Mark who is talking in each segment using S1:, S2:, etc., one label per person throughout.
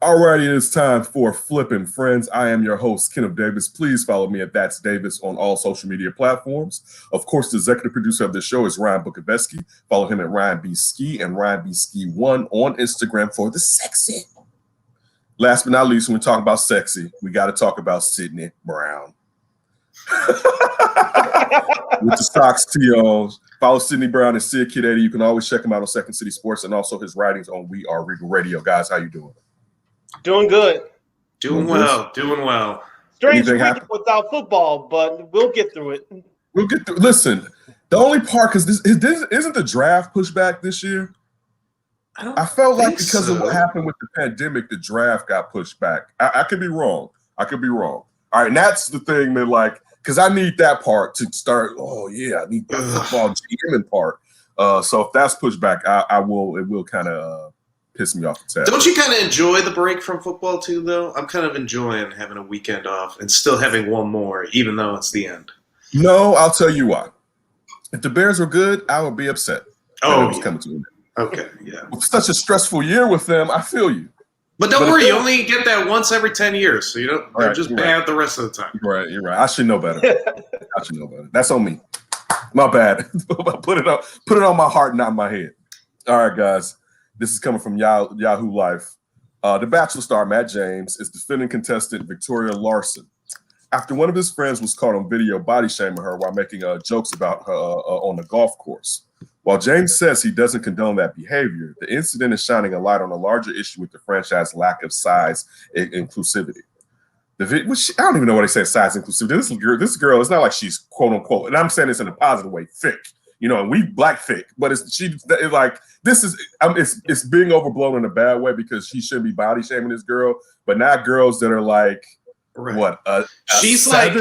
S1: Alrighty, it's time for Flippin' Friends. I am your host, Kenneth Davis. Please follow me at That's Davis on all social media platforms. Of course, the executive producer of the show is Ryan Bukoveski. Follow him at Ryan B. Ski and Ryan B. Ski 1 on Instagram for the sexy. Last but not least, when we talk about sexy, we got to talk about Sidney Brown. With the socks tee on. Follow Sidney Brown and Sid Kid 80. You can always check him out on Second City Sports and also his writings on We Are Regal Radio. Guys, how you doing?
S2: Doing good.
S3: Doing well.
S2: Strange week without football, but we'll get through it.
S1: We'll get through. Listen, the only part, because isn't the draft pushed back this year? I felt like because of what happened with the pandemic, the draft got pushed back. I could be wrong. All right, and that's the thing that, like, because I need that part to start. Oh, yeah, I need the football GM part. So if that's pushed back, it will kind of piss me off the tab.
S3: Don't you kind of enjoy the break from football too, though? I'm kind of enjoying having a weekend off and still having one more, even though it's the end.
S1: No, I'll tell you why. If the Bears were good, I would be upset.
S3: Oh,
S1: it was coming to an end.
S3: Okay, yeah.
S1: With such a stressful year with them, I feel you.
S3: But don't worry, you only get that once every 10 years, so you don't. They're just bad the rest of the time.
S1: You're right. I should know better. That's on me. My bad. Put it on my heart, not my head. All right, guys. This is coming from Yahoo Life. The Bachelor star Matt James is defending contestant Victoria Larson after one of his friends was caught on video body shaming her while making jokes about her on the golf course. While James says he doesn't condone that behavior, the incident is shining a light on a larger issue with the franchise's lack of size inclusivity. I don't even know what they say, size inclusivity. This girl, it's not like she's quote unquote, and I'm saying this in a positive way, thick. You know, and we black thick, but it's being overblown in a bad way because she shouldn't be body shaming this girl, but not girls that are like
S3: she's like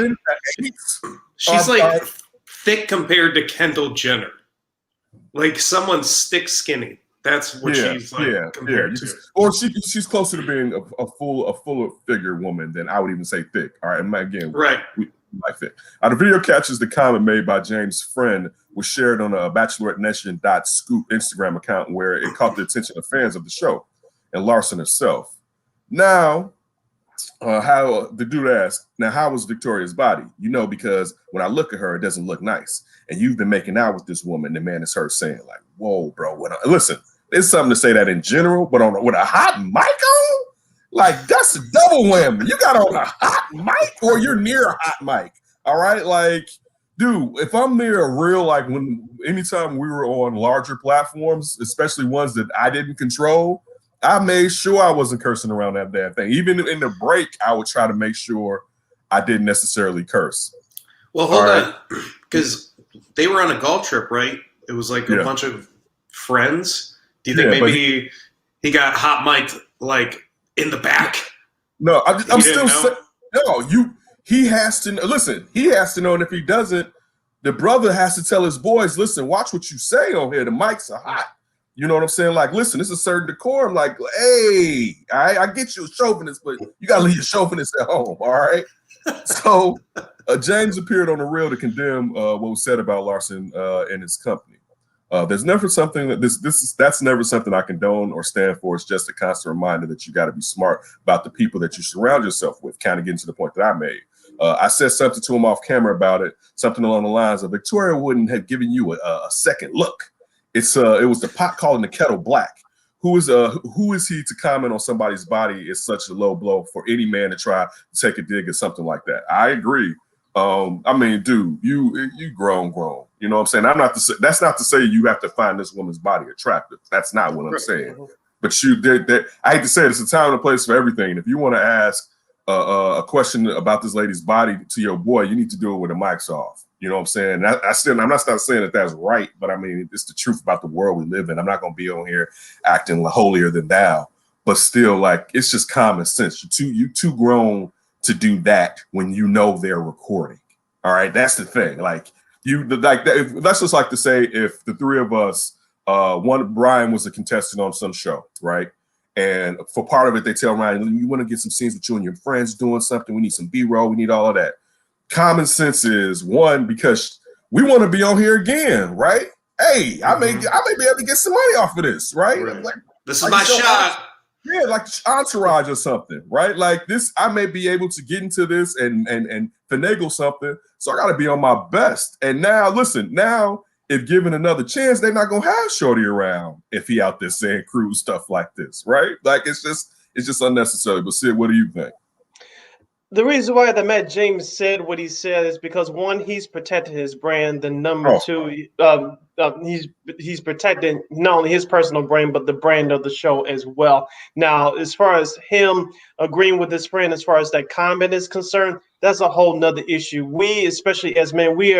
S3: thick compared to Kendall Jenner, like someone stick skinny. That's what she's like compared to.
S1: Or she's closer to being a fuller figure woman than I would even say thick. All right, and again, we like thick. The video catches the comment made by James' friend was shared on a BacheloretteNation.scoop Instagram account where it caught the attention of fans of the show and Larson herself. Now, how the dude asked, now how was Victoria's body? You know, because when I look at her, it doesn't look nice. And you've been making out with this woman. The man is her saying like, whoa, bro. Listen, it's something to say that in general, but with a hot mic on, like that's a double whammy. You got on a hot mic or you're near a hot mic. All right, like. Dude, if I'm near a real, like anytime we were on larger platforms, especially ones that I didn't control, I made sure I wasn't cursing around that damn thing. Even in the break, I would try to make sure I didn't necessarily curse.
S3: Well, hold on, because they were on a golf trip, right? It was like a bunch of friends. Do you think maybe he got hot mic'd like in the back?
S1: No, I'm still saying no. He has to listen. He has to know, and if he doesn't, the brother has to tell his boys, "Listen, watch what you say on here. The mics are hot." You know what I'm saying? Like, listen, this is a certain decorum. Like, hey, I get you a chauvinist, but you gotta leave your chauvinist at home. All right. So, James appeared on the reel to condemn what was said about Larson and his company. There's never something that's never something I condone or stand for. It's just a constant reminder that you got to be smart about the people that you surround yourself with. Kind of getting to the point that I made. I said something to him off camera about it, something along the lines of Victoria wouldn't have given you a second look. It was the pot calling the kettle black. Who is he to comment on somebody's body is such a low blow for any man to try to take a dig at something like that. I agree. I mean, dude, you grown. You know what I'm saying? That's not to say you have to find this woman's body attractive. That's not what I'm saying. But I hate to say it, it's a time and a place for everything. If you want to ask a question about this lady's body to your boy, you need to do it with the mics off. You know what I'm saying? I'm not saying that that's right, but I mean, it's the truth about the world we live in. I'm not going to be on here acting holier than thou, but still, like, it's just common sense. You too grown to do that when you know they're recording. All right, that's the thing. Like that's just like to say if the three of us, Brian was a contestant on some show, right? And for part of it, they tell Ryan, "You want to get some scenes with you and your friends doing something? We need some B-roll. We need all of that." Common sense is one, because we want to be on here again, right? Hey, I may be able to get some money off of this, right?
S3: Like, this is my shot.
S1: Yeah, like Entourage or something, right? Like this, I may be able to get into this and finagle something. So I got to be on my best. And now, listen, if given another chance, they're not gonna have Shorty around if he out there saying crude stuff like this, right? Like it's just unnecessary. But Sid, what do you think?
S2: The reason why the Matt James said what he said is because one, he's protecting his brand, and number two, he's protecting not only his personal brand but the brand of the show as well. Now, as far as him agreeing with his friend, as far as that comment is concerned, that's a whole nother issue. We, especially as men, we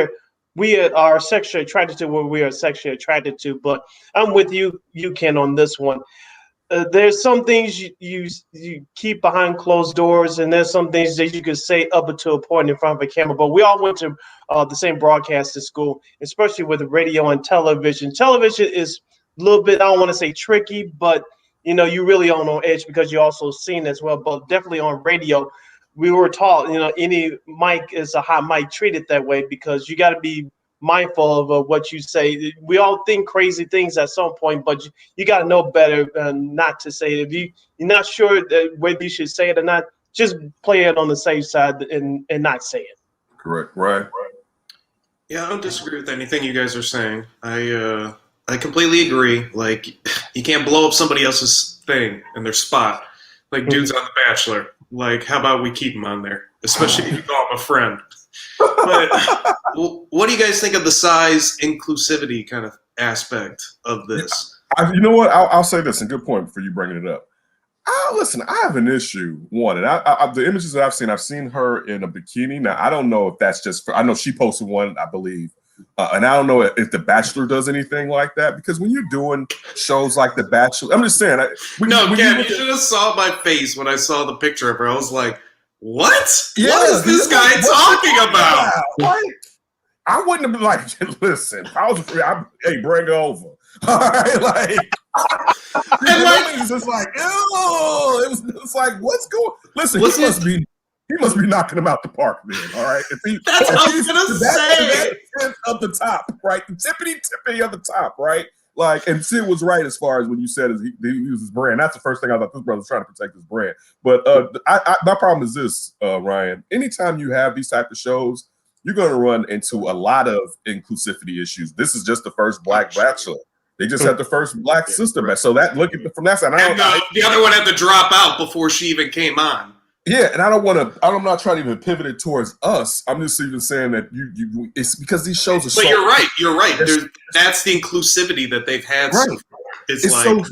S2: are sexually attracted to what we are sexually attracted to. But I'm with you, Ken, on this one. There's some things you keep behind closed doors, and there's some things that you could say up until a point in front of a camera. But we all went to the same broadcasting school, especially with radio and television. Television is a little bit, I don't want to say tricky, but you really on edge because you're also seen as well. But definitely on radio, we were taught, any mic is a hot mic, treated that way because you got to be mindful of what you say. We all think crazy things at some point, but you got to know better not to say it. If you're not sure whether you should say it or not, just play it on the safe side and not say it.
S1: Correct. Right.
S3: Yeah, I don't disagree with anything you guys are saying. I completely agree. Like, you can't blow up somebody else's thing and their spot. Like dudes on The Bachelor. Like, how about we keep him on there? Especially if you call him a friend. But what do you guys think of the size inclusivity kind of aspect of this?
S1: You know what? I'll say this, and good point for you bringing it up. Listen, I have an issue. One, and the images that I've seen her in a bikini. Now, I don't know if that's just I know she posted one, I believe. And I don't know if The Bachelor does anything like that, because when you're doing shows like The Bachelor, I'm just saying.
S3: Ken, you should have saw my face when I saw the picture of her. I was like, what? Yeah, what is this guy talking about?
S1: Like, I wouldn't have been like, listen, I was afraid. Hey, bring her over. All right, like, and like, it's just like, ew. It's like, what's going? Listen, he must be knocking him out the park, then. All right,
S3: that's what I was gonna say.
S1: That up the top, right? The tippity of the top, right? Like, and Sid was right as far as when you said he uses brand. That's the first thing I thought. This brother's trying to protect his brand. But my problem is this, Ryan. Anytime you have these type of shows, you're going to run into a lot of inclusivity issues. This is just the first Black Bachelor. They just had the first Black sister. So that look at from that side.
S3: The other one had to drop out before she even came on.
S1: Yeah, and I'm not trying to even pivot it towards us. I'm just even saying that it's because these shows are.
S3: But you're right. That's the inclusivity that they've had.
S1: Right.
S3: So far.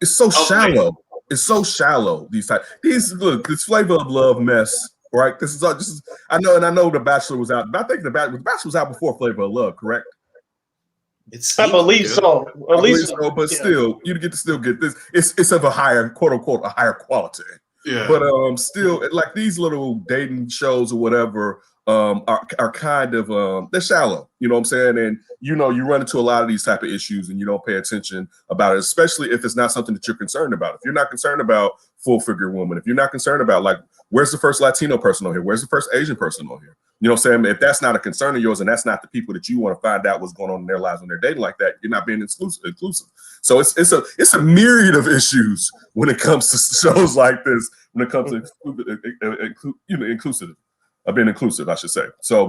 S1: It's so shallow. It's so shallow. These this Flavor of Love mess. Right. This is. I know The Bachelor was out, but I think The Bachelor was out before Flavor of Love. Correct.
S2: I believe so. At least so,
S1: but still, you get to still get this. It's of a higher, quote unquote, a higher quality.
S3: Yeah.
S1: But still, like these little dating shows or whatever are kind of they're shallow. You know what I'm saying? And you run into a lot of these type of issues and you don't pay attention about it, especially if it's not something that you're concerned about. If you're not concerned about full figure woman, if you're not concerned about like where's the first Latino person on here, where's the first Asian person on here, you know what I'm saying? If that's not a concern of yours and that's not the people that you want to find out what's going on in their lives when they're dating like that, you're not being inclusive. So it's a myriad of issues when it comes to shows like this. When it comes to inclusive, being inclusive, I should say. So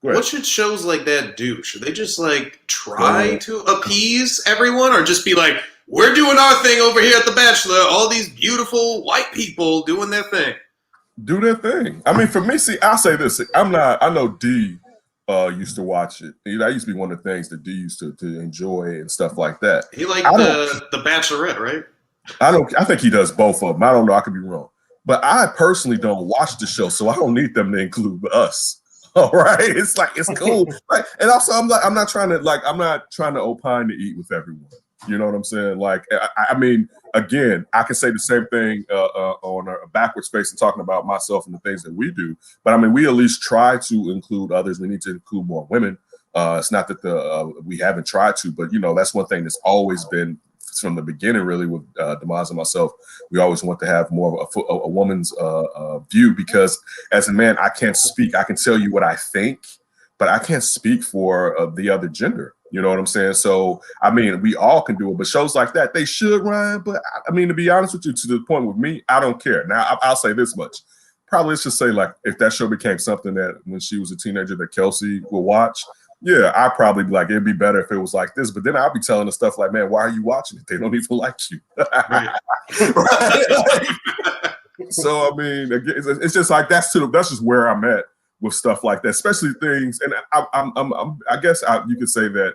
S3: what should shows like that do? Should they just like try to appease everyone, or just be like, we're doing our thing over here at The Bachelor, all these beautiful white people doing their thing?
S1: Do their thing. I mean, for me, see, I'll say this. I know D used to watch it. That used to be one of the things that D used to enjoy and stuff like that.
S3: He liked the Bachelorette, right?
S1: I think he does both of them. I don't know. I could be wrong. But I personally don't watch the show, so I don't need them to include us. All right. It's like, it's cool. Like, and also I'm not trying to opine to eat with everyone. You know what I'm saying? Like, I mean, again, I can say the same thing on a backward space and talking about myself and the things that we do. But I mean, we at least try to include others. We need to include more women. It's not that we haven't tried to, but that's one thing that's always been from the beginning, really, with Demise and myself. We always want to have more of a woman's view, because as a man, I can't speak. I can tell you what I think, but I can't speak for the other gender. You know what I'm saying? So, I mean, we all can do it, but shows like that, they should, Ryan. But I mean, to be honest with you, to the point with me, I don't care. Now, I'll say this much. Probably let's just say, like, if that show became something that when she was a teenager that Kelsey would watch, yeah, I'd probably be like, it'd be better if it was like this. But then I'll be telling her stuff like, man, why are you watching it? They don't even like you. Right. So, I mean, it's just like that's just where I'm at with stuff like that, especially things. And I guess you could say that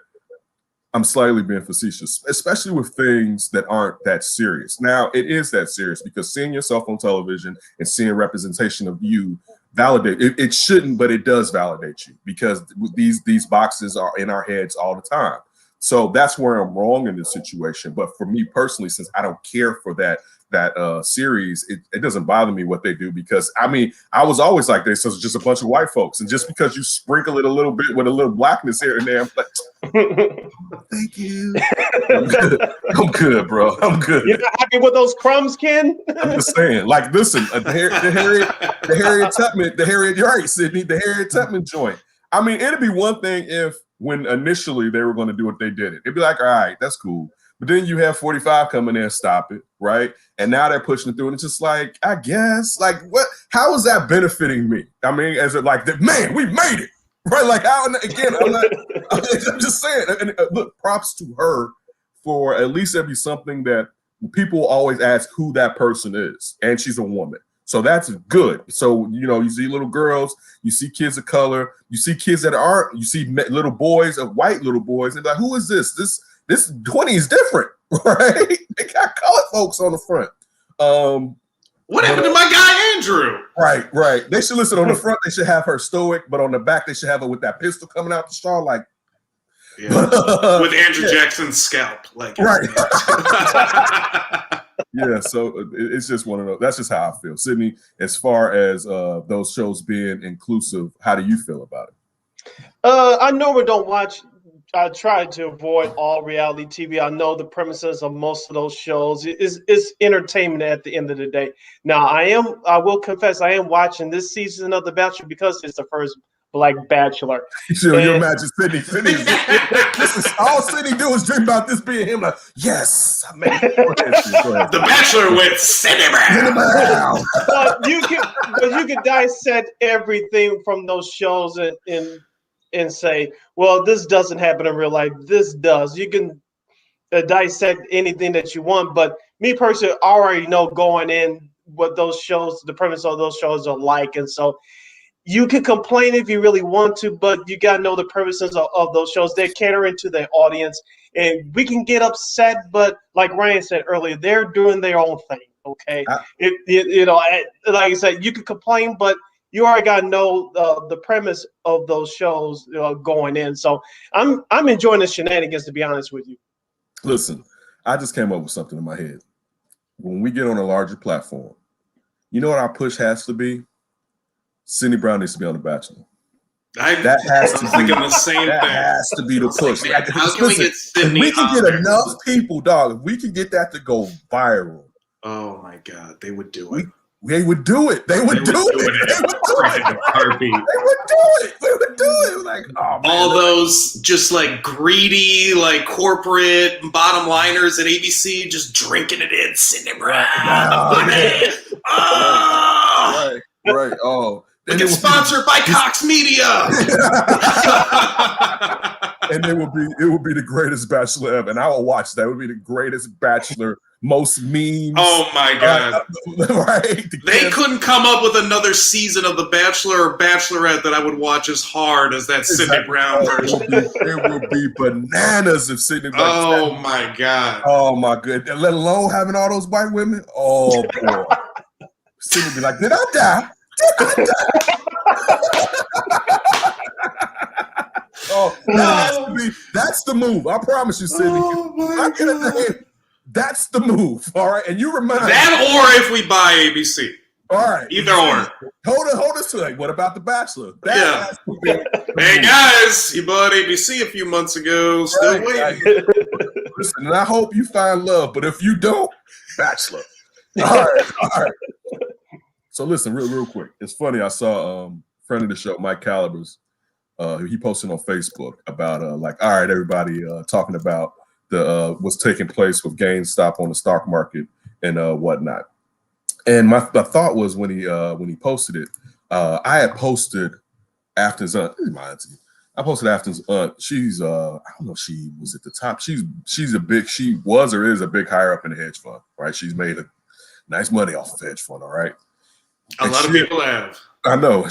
S1: I'm slightly being facetious, especially with things that aren't that serious. Now, it is that serious because seeing yourself on television and seeing representation of you validate it shouldn't, but it does validate you because these boxes are in our heads all the time. So that's where I'm wrong in this situation. But for me personally, since I don't care for that series, it doesn't bother me what they do because I mean I was always like this. So it's just a bunch of white folks, and just because you sprinkle it a little bit with a little blackness here and there, I'm like, thank you. I'm good, bro. I'm good.
S2: You're not happy with those crumbs, Ken?
S1: I'm just saying. Like, listen, the Harriet Tubman, Sidney, the Harriet Tubman joint. I mean, it'd be one thing if when initially they were going to do what they did it. It'd be like, all right, that's cool. But then you have 45 coming in and stop it, right? And now they're pushing it through, and it's just like, I guess, like, what? How is that benefiting me? I mean, as it like, man, we made it, right? Like, how? Again, I'm just saying. And look, props to her for at least there be something that people always ask who that person is, and she's a woman. So that's good. So, you know, you see little girls, you see kids of color, you see kids that aren't, you see little boys, white little boys, and like, who is this? This 20 is different, right? They got colored folks on the front.
S3: What happened to my guy Andrew?
S1: Right. They should listen on the front. They should have her stoic, but on the back they should have her with that pistol coming out the straw, like
S3: with Andrew Jackson's scalp, like
S1: right. Yeah, so it's just one of those. That's just how I feel, Sidney. As far as those shows being inclusive, how do you feel about it?
S2: I normally don't watch. I try to avoid all reality TV. I know the premises of most of those shows is entertainment at the end of the day. Now, I will confess, I am watching this season of The Bachelor because it's the first Black Bachelor.
S1: You imagine Sidney. This is all Sidney do is dream about this being him. Like, yes, I made it. Go ahead.
S3: The Bachelor with Sidney Brown.
S2: But you can dissect everything from those shows and say, well, this doesn't happen in real life. This does. You can dissect anything that you want, but me personally, I already know going in what those shows, the premise of those shows are like, and so you can complain if you really want to, but you gotta know the premises of those shows. They're catering to their audience, and we can get upset, but like Ryan said earlier, they're doing their own thing. Okay, like I said, you can complain, but you already got to know the premise of those shows going in. So I'm enjoying the shenanigans, to be honest with you.
S1: Listen, I just came up with something in my head. When we get on a larger platform, you know what our push has to be? Sidney Brown needs to be on The Bachelor. That has to be
S3: the same
S1: that
S3: thing.
S1: Has to be the push.
S3: Like, how can we get Sidney?
S1: We can get enough people, dog. If we can get that to go viral.
S3: Oh my God, they would do it.
S1: They would do it. They would do it. Like, oh, man.
S3: All those just like greedy, like corporate bottom liners at ABC just drinking it in. Sidney Brown.
S1: Right. Oh.
S3: It gets sponsored by Cox Media.
S1: And it would be the greatest Bachelor ever. And I will watch that. It would be the greatest Bachelor, most memes.
S3: Oh my God.
S1: Right.
S3: They couldn't come up with another season of The Bachelor or Bachelorette that I would watch as hard as that Sidney Brown version.
S1: It would be bananas if Sidney Brown.
S3: Oh my God.
S1: Oh my goodness. Let alone having all those white women. Oh boy. Sidney would be like, did I die? That's the move. I promise you, Sidney. That's the move. All right. And you remind
S3: that, or if we buy ABC.
S1: All right.
S3: Either or.
S1: Hold us to like, what about The Bachelor?
S3: Hey guys, you bought ABC a few months ago. Still waiting.
S1: Listen, and I hope you find love, but if you don't, Bachelor. All right. So listen, real quick. It's funny. I saw friend of the show, Mike Calibers, He posted on Facebook about like, all right, everybody talking about the what's taking place with GameStop on the stock market and whatnot. And my thought was when he posted it, I had posted Afton's aunt. This is my auntie. I posted Afton's aunt. She's I don't know if she was at the top. She was or is a big higher up in the hedge fund, right? She's made a nice money off of hedge fund, all right.
S3: A lot of people have.
S1: I know.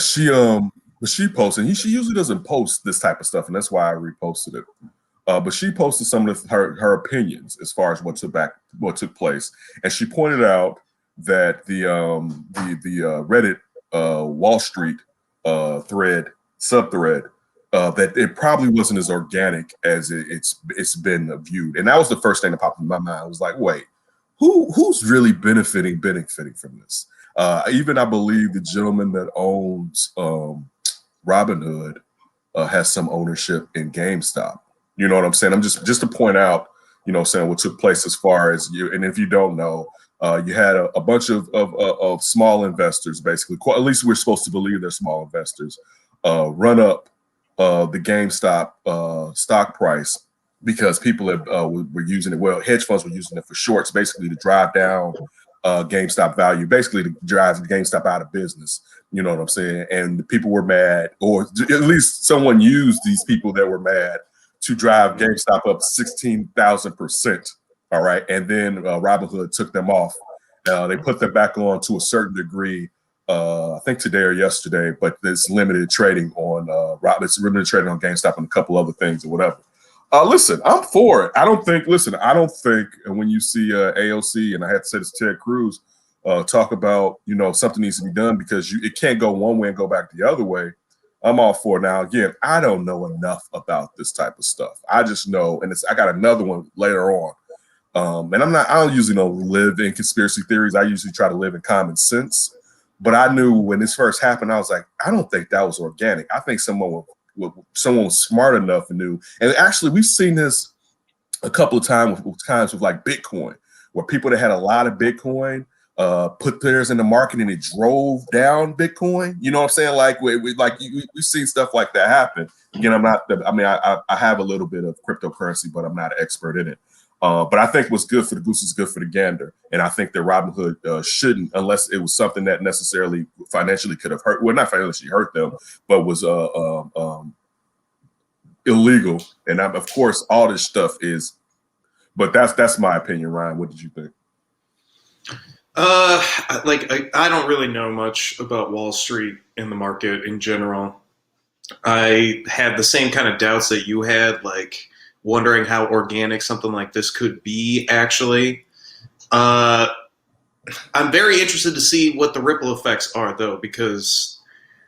S1: But she posted. She usually doesn't post this type of stuff, and that's why I reposted it. But she posted some of her opinions as far as what took place, and she pointed out that the Reddit Wall Street subthread that it probably wasn't as organic as it's been viewed, and that was the first thing that popped in my mind. I was like, wait, who's really benefiting from this? Even I believe the gentleman that owns Robinhood has some ownership in GameStop. You know what I'm saying? I'm just to point out, you know, saying what took place as far as you. And if you don't know, you had a bunch of small investors, basically. At least we're supposed to believe they're small investors. Run up the GameStop stock price because people were using it. Well, hedge funds were using it for shorts, basically to drive down GameStop value, basically to drive GameStop out of business. You know what I'm saying? And the people were mad, or at least someone used these people that were mad to drive GameStop up 16,000%. All right. And then Robinhood took them off. They put them back on to a certain degree, I think today or yesterday, but there's limited trading on GameStop and a couple other things or whatever. Listen, I'm for it. I don't think when you see AOC, and I had to say this to Ted Cruz, talk about, you know, something needs to be done because it can't go one way and go back the other way. I'm all for it. Now, again, I don't know enough about this type of stuff. I just know, and I got another one later on. And I don't usually live in conspiracy theories. I usually try to live in common sense. But I knew when this first happened, I was like, I don't think that was organic. I think someone was smart enough and knew. And actually, we've seen this a couple of times with like Bitcoin, where people that had a lot of Bitcoin put theirs in the market and it drove down Bitcoin. You know what I'm saying? Like we've seen stuff like that happen. Again, I have a little bit of cryptocurrency, but I'm not an expert in it. But I think what's good for the goose is good for the gander. And I think that Robinhood shouldn't, unless it was something that necessarily financially could have hurt. Well, not financially hurt them, but was illegal. And of course, all this stuff is. But that's my opinion, Ryan. What did you think?
S3: I don't really know much about Wall Street in the market in general. I had the same kind of doubts that you had, like wondering how organic something like this could be actually. I'm very interested to see what the ripple effects are, though, because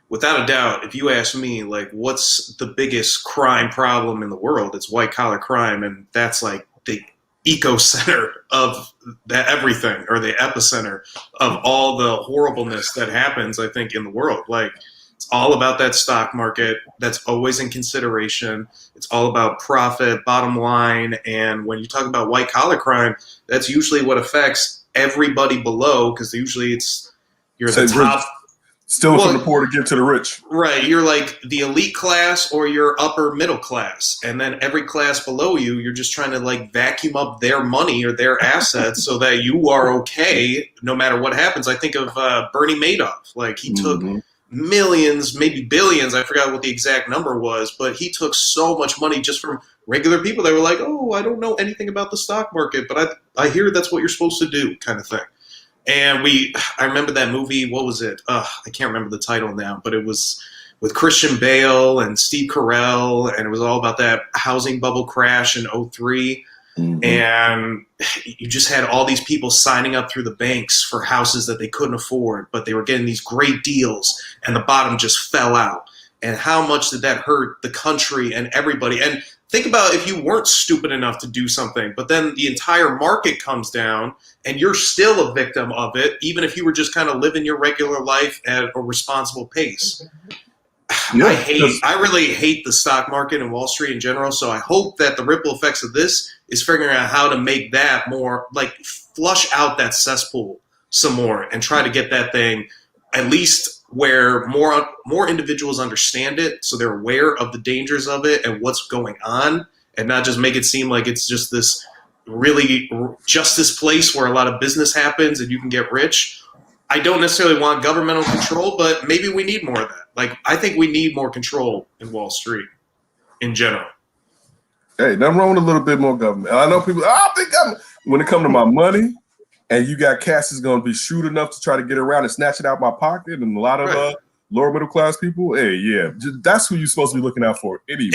S3: without a doubt, if you ask me, like, what's the biggest crime problem in the world, it's white-collar crime, and that's like the ecocenter of everything, or the epicenter of all the horribleness that happens, I think, in the world. Like, it's all about that stock market. That's always in consideration. It's all about profit, bottom line. And when you talk about white collar crime, that's usually what affects everybody below, because usually you're the top.
S1: Stealing from the poor to give to the rich.
S3: Right. You're like the elite class or your upper middle class. And then every class below you, you're just trying to like vacuum up their money or their assets so that you are okay no matter what happens. I think of Bernie Madoff. Like he took millions, maybe billions. I forgot what the exact number was, but he took so much money just from regular people that were like, oh, I don't know anything about the stock market, but I hear that's what you're supposed to do, kind of thing. And I remember that movie, what was it? I can't remember the title now, but it was with Christian Bale and Steve Carell, and it was all about that housing bubble crash in 2003. And you just had all these people signing up through the banks for houses that they couldn't afford, but they were getting these great deals, and the bottom just fell out. And how much did that hurt the country and everybody? And think about if you weren't stupid enough to do something, but then the entire market comes down and you're still a victim of it, even if you were just kind of living your regular life at a responsible pace. Yeah, I really hate the stock market and Wall Street in general, so I hope that the ripple effects of this is figuring out how to make that more, like, flush out that cesspool some more and try to get that thing at least where more individuals understand it, so they're aware of the dangers of it and what's going on, and not just make it seem like it's just this place where a lot of business happens and you can get rich. I don't necessarily want governmental control, but maybe we need more of that. Like, I think we need more control in Wall Street in general.
S1: Hey, nothing wrong with a little bit more government. I know people, when it comes to my money, and you got cats that's going to be shrewd enough to try to get around and snatch it out my pocket, and a lot of lower middle class people, hey, yeah, that's who you're supposed to be looking out for anyway.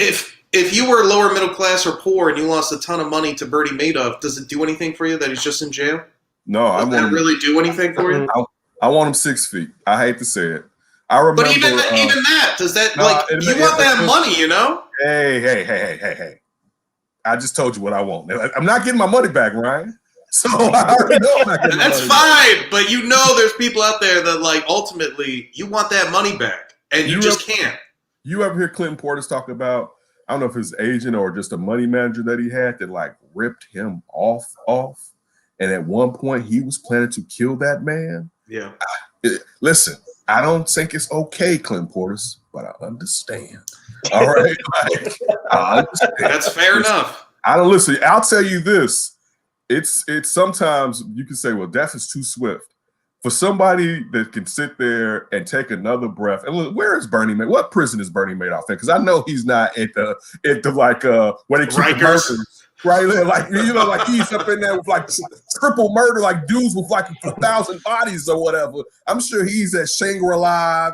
S3: If you were lower middle class or poor and you lost a ton of money to Bernie Madoff, does it do anything for you that he's just in jail?
S1: No,
S3: does that really do anything for you?
S1: I want him 6 feet. I hate to say it. I remember,
S3: but even that, does that you want that money, you know?
S1: Hey! I just told you what I want. I'm not getting my money back, Ryan. So I already know I'm not getting
S3: that's fine, but you know there's people out there that like ultimately you want that money back, and you just can't.
S1: You ever hear Clinton Portis talk about? I don't know if his agent or just a money manager that he had that like ripped him off, and at one point he was planning to kill that man.
S3: Yeah.
S1: Listen, I don't think it's okay, Clinton Portis, but I understand. All right, I understand.
S3: That's fair enough.
S1: I don't listen. I'll tell you this. It's sometimes you can say, well, death is too swift. For somebody that can sit there and take another breath, and look, where is Bernie Madoff? What prison is Bernie Madoff in? Because I know he's not at the like where they keep the murders, right? Like like he's up in there with like triple murder, like dudes with like 1,000 bodies or whatever. I'm sure he's at Shangri-La.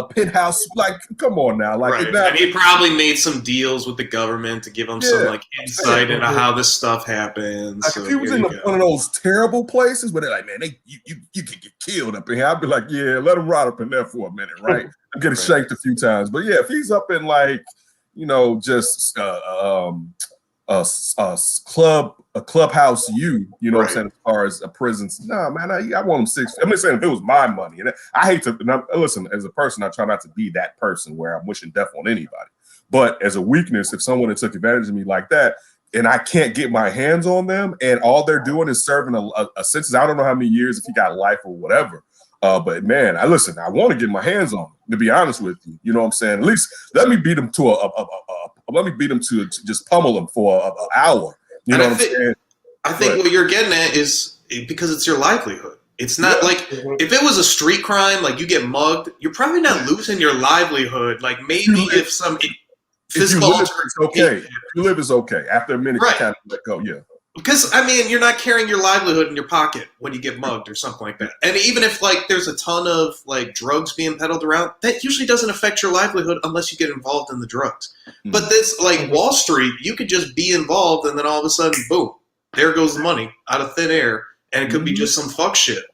S1: Penthouse, like, come on now, like,
S3: and he probably made some deals with the government to give him some like insight into how this stuff happens.
S1: Like, if he was in one of those terrible places where they're like, man, you could get killed up in here, I'd be like, yeah, let him rot up in there for a minute, right? I'm getting shanked a few times, but yeah, if he's up in like, just a clubhouse, you know what I'm saying, as far as a prison. Nah, man, I want him 6. I'm just saying if it was my money, and I hate to listen, as a person, I try not to be that person where I'm wishing death on anybody. But as a weakness, if someone had took advantage of me like that, and I can't get my hands on them, and all they're doing is serving a sentence, I don't know how many years, if he got life or whatever. But man, I want to get my hands on him, to be honest with you. You know what I'm saying? At least let me beat him to just pummel him for an hour. You know what I'm saying?
S3: I think what you're getting at is because it's your livelihood. It's not like if it was a street crime, like you get mugged, you're probably not losing your livelihood. Like maybe if some physical
S1: it's okay. If you live is okay. After a minute, you kind of let go. Yeah.
S3: Because, I mean, you're not carrying your livelihood in your pocket when you get mugged or something like that. And even if, like, there's a ton of, like, drugs being peddled around, that usually doesn't affect your livelihood unless you get involved in the drugs. Mm-hmm. But this, like, Wall Street, you could just be involved and then all of a sudden, boom, there goes the money out of thin air. And it could be just some fuck shit.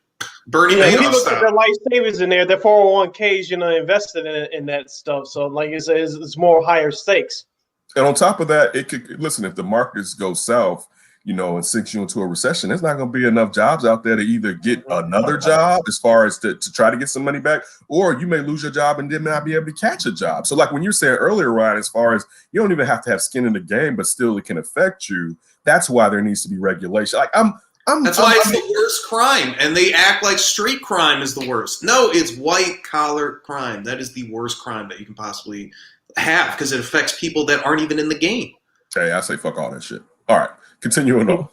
S3: Bernie Madoff
S2: style. Their life savings in there, their 401ks, invested in that stuff. So, like, it's more higher stakes.
S1: And on top of that, it could, listen, if the markets go south, and sinks you into a recession, there's not going to be enough jobs out there to either get another job as far as to try to get some money back, or you may lose your job and then not be able to catch a job. So like when you were saying earlier, Ryan, as far as you don't even have to have skin in the game, but still it can affect you. That's why there needs to be regulation. Like
S3: that's why it's the worst crime. And they act like street crime is the worst. No, it's white collar crime. That is the worst crime that you can possibly have because it affects people that aren't even in the game.
S1: Hey, I say fuck all that shit. All right. Continuing on.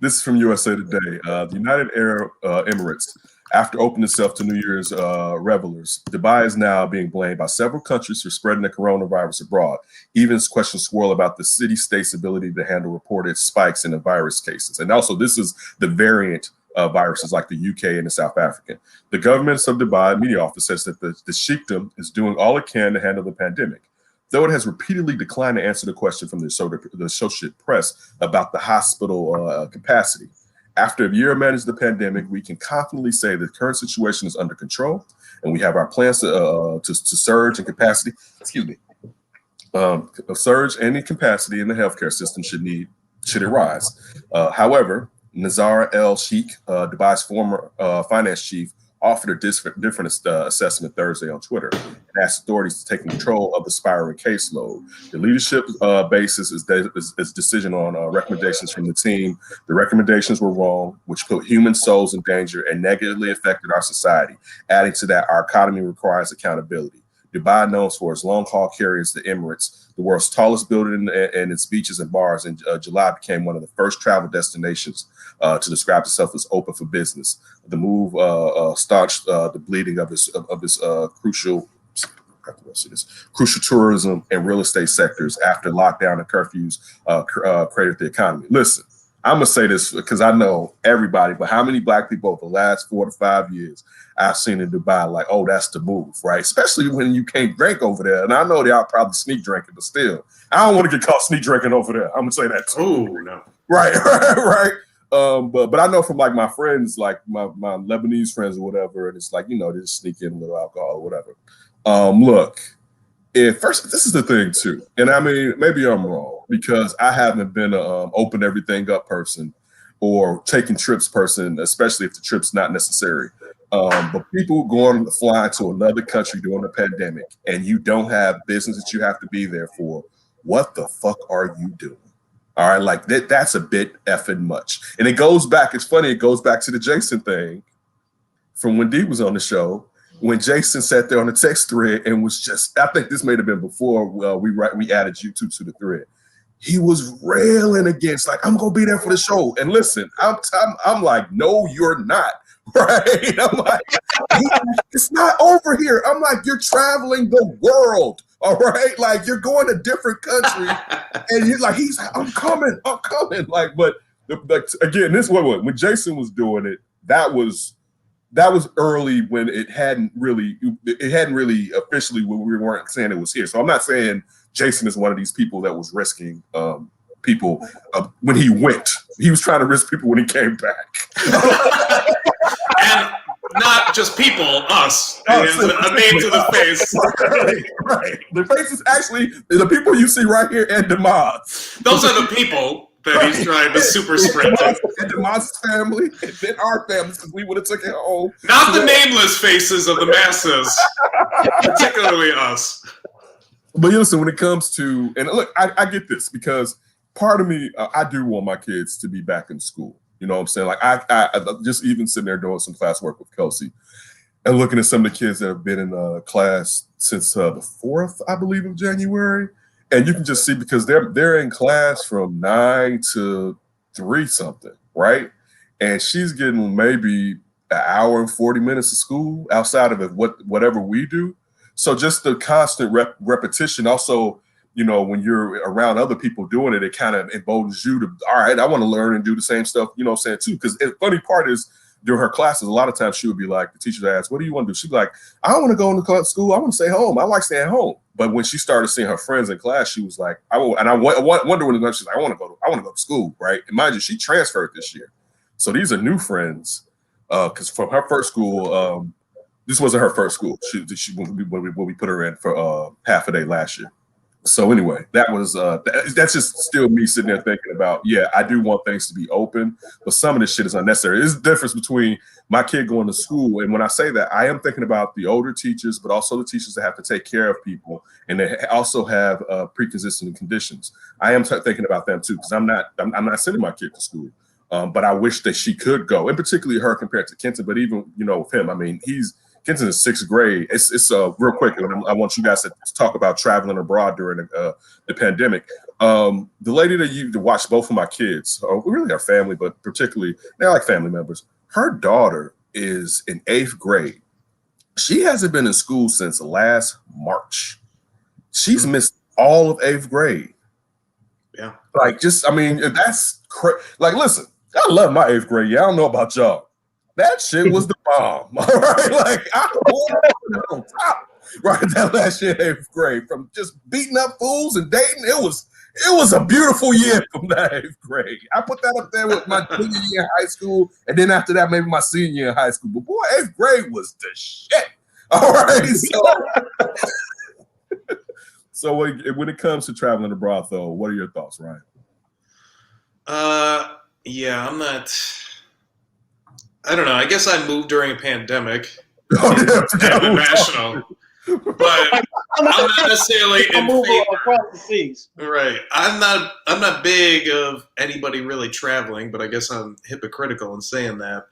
S1: This is from USA Today. The United Arab Emirates, after opening itself to New Year's revelers, Dubai is now being blamed by several countries for spreading the coronavirus abroad. Even as questions swirl about the city-state's ability to handle reported spikes in the virus cases. And also, this is the variant viruses like the UK and the South African. The government of Dubai media office says that the sheikhdom is doing all it can to handle the pandemic, though it has repeatedly declined to answer the question from the Associated Press about the hospital capacity. After a year of managing the pandemic, we can confidently say the current situation is under control, and we have our plans to surge in capacity. A surge in capacity in the healthcare system should it rise. However, Nazar El Sheikh, Dubai's former finance chief, offered a different assessment Thursday on Twitter and asked authorities to take control of the spiraling caseload. The leadership basis is decision on recommendations from the team. The recommendations were wrong, which put human souls in danger and negatively affected our society. Adding to that, our economy requires accountability. Dubai, known for its long-haul carriers, the Emirates, the world's tallest building and its beaches and bars, in July became one of the first travel destinations to describe itself as open for business. The move staunched the bleeding of this crucial tourism and real estate sectors after lockdown and curfews cratered the economy. Listen, I'm going to say this because I know everybody, but how many black people over the last 4 to 5 years I've seen in Dubai, like, oh, that's the move, right? Especially when you can't drink over there. And I know they are probably sneak drinking, but still, I don't want to get caught sneak drinking over there. I'm going to say that too.
S3: Oh, no.
S1: Right, right. But I know from like my friends, like my Lebanese friends or whatever, and it's like, they just sneak in a little alcohol or whatever. Look, this is the thing too, and I mean, maybe I'm wrong because I haven't been an open everything up person or taking trips person, especially if the trip's not necessary. But people flying to another country during a pandemic and you don't have business that you have to be there for, what the fuck are you doing? All right, like that's a bit effing much. And it goes back, it's funny, it goes back to the Jason thing from when Dee was on the show, when Jason sat there on the text thread and was just, I think this may have been before we added YouTube to the thread. He was railing against, like, I'm gonna be there for the show. And listen, I'm like, no, you're not. Right? I'm like, it's not over here. I'm like, you're traveling the world. All right, like you're going to different countries, and you're like, I'm coming. Like, but again, this when Jason was doing it, that was early when it hadn't really officially when we weren't saying it was here. So I'm not saying Jason is one of these people that was risking people when he went. He was trying to risk people when he came back.
S3: And not just people, us. A name to the face.
S1: Right. The face is actually the people you see right here and Demas.
S3: Those are the people that he's trying to super spread to.
S1: And Demas' family, and then our family, because we would have took it home.
S3: Not the nameless faces of the masses, particularly us.
S1: But listen, when it comes to, and look, I get this because part of me, I do want my kids to be back in school. You know what I'm saying? Like I just even sitting there doing some classwork with Kelsey and looking at some of the kids that have been in class since the 4th, I believe, of January. And you can just see because they're in class from 9 to 3 something, right? And she's getting maybe an hour and 40 minutes of school outside of it, whatever we do. So just the constant repetition also, when you're around other people doing it, it kind of emboldens you to, all right, I want to learn and do the same stuff, you know what I'm saying, too. Because the funny part is during her classes, a lot of times she would be like, the teacher would ask, what do you want to do? She'd be like, I don't want to go into school. I want to stay home. I like staying home. But when she started seeing her friends in class, she was like, I wonder when she's like, I want to go to school, right? And mind you, she transferred this year. So these are new friends because from her first school, this wasn't her first school. She when we put her in for half a day last year. So anyway, that was that's just still me sitting there thinking about, yeah, I do want things to be open, but some of this shit is unnecessary. There's a difference between my kid going to school, and when I say that, I am thinking about the older teachers, but also the teachers that have to take care of people, and they also have pre-existing conditions. I am thinking about them too, because I'm not sending my kid to school, but I wish that she could go, and particularly her compared to Kenton. But even with him, I mean, Kenton is 6th grade. It's real quick. I want you guys to talk about traveling abroad during the pandemic. The lady that you watched both of my kids, or really our family, but particularly they're like family members. Her daughter is in 8th grade. She hasn't been in school since last March. She's missed all of 8th grade.
S3: Yeah.
S1: That's crazy. Like, listen, I love my 8th grade. Yeah, I don't know about y'all. That shit was the bomb. All right, like I was on top. Right, that last year in 8th grade, from just beating up fools and dating, it was a beautiful year from that 8th grade. I put that up there with my junior year in high school, and then after that, maybe my senior year in high school. But boy, 8th grade was the shit. All right, so when it comes to traveling abroad, though, what are your thoughts, Ryan?
S3: Yeah, I'm not. I don't know. I guess I moved during a pandemic.
S1: Oh, yeah,
S3: International. But I'm not necessarily in favor
S2: across the seas.
S3: Right. I'm not big of anybody really traveling, but I guess I'm hypocritical in saying that.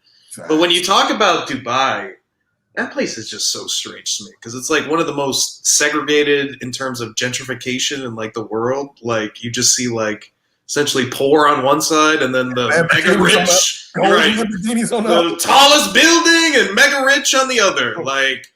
S3: But when you talk about Dubai, that place is just so strange to me because it's like one of the most segregated in terms of gentrification in like the world. Like you just see like essentially poor on one side and then the mega rich, right? The tallest building and mega rich on the other. Like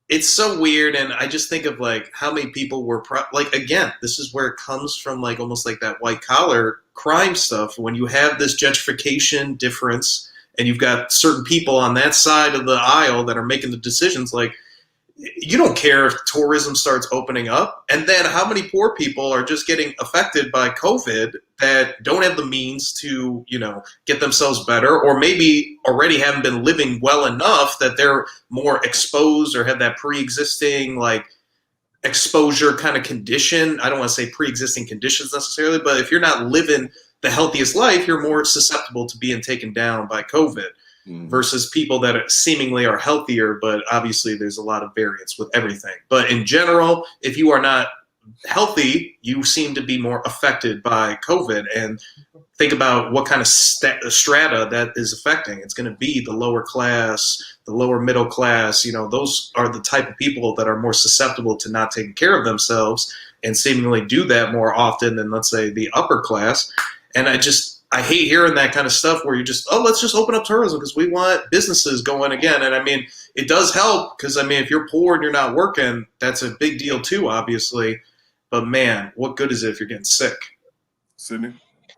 S3: it's so weird, and I just think of like how many people were like again, this is where it comes from, like almost like that white collar crime stuff. When you have this gentrification difference, and you've got certain people on that side of the aisle that are making the decisions, like you don't care if tourism starts opening up, and then how many poor people are just getting affected by COVID that don't have the means to, get themselves better, or maybe already haven't been living well enough that they're more exposed or have that pre-existing like exposure kind of condition. I don't want to say pre-existing conditions necessarily, but if you're not living the healthiest life, you're more susceptible to being taken down by COVID. Versus people that seemingly are healthier, but obviously there's a lot of variance with everything. But in general, if you are not healthy, you seem to be more affected by COVID. And think about what kind of strata that is affecting. It's going to be the lower class, the lower middle class. Those are the type of people that are more susceptible to not taking care of themselves and seemingly do that more often than, let's say, the upper class. And I hate hearing that kind of stuff where you just, let's just open up tourism because we want businesses going again. And I mean, it does help because, I mean, if you're poor and you're not working, that's a big deal too, obviously. But man, what good is it if you're getting sick?
S1: Sidney?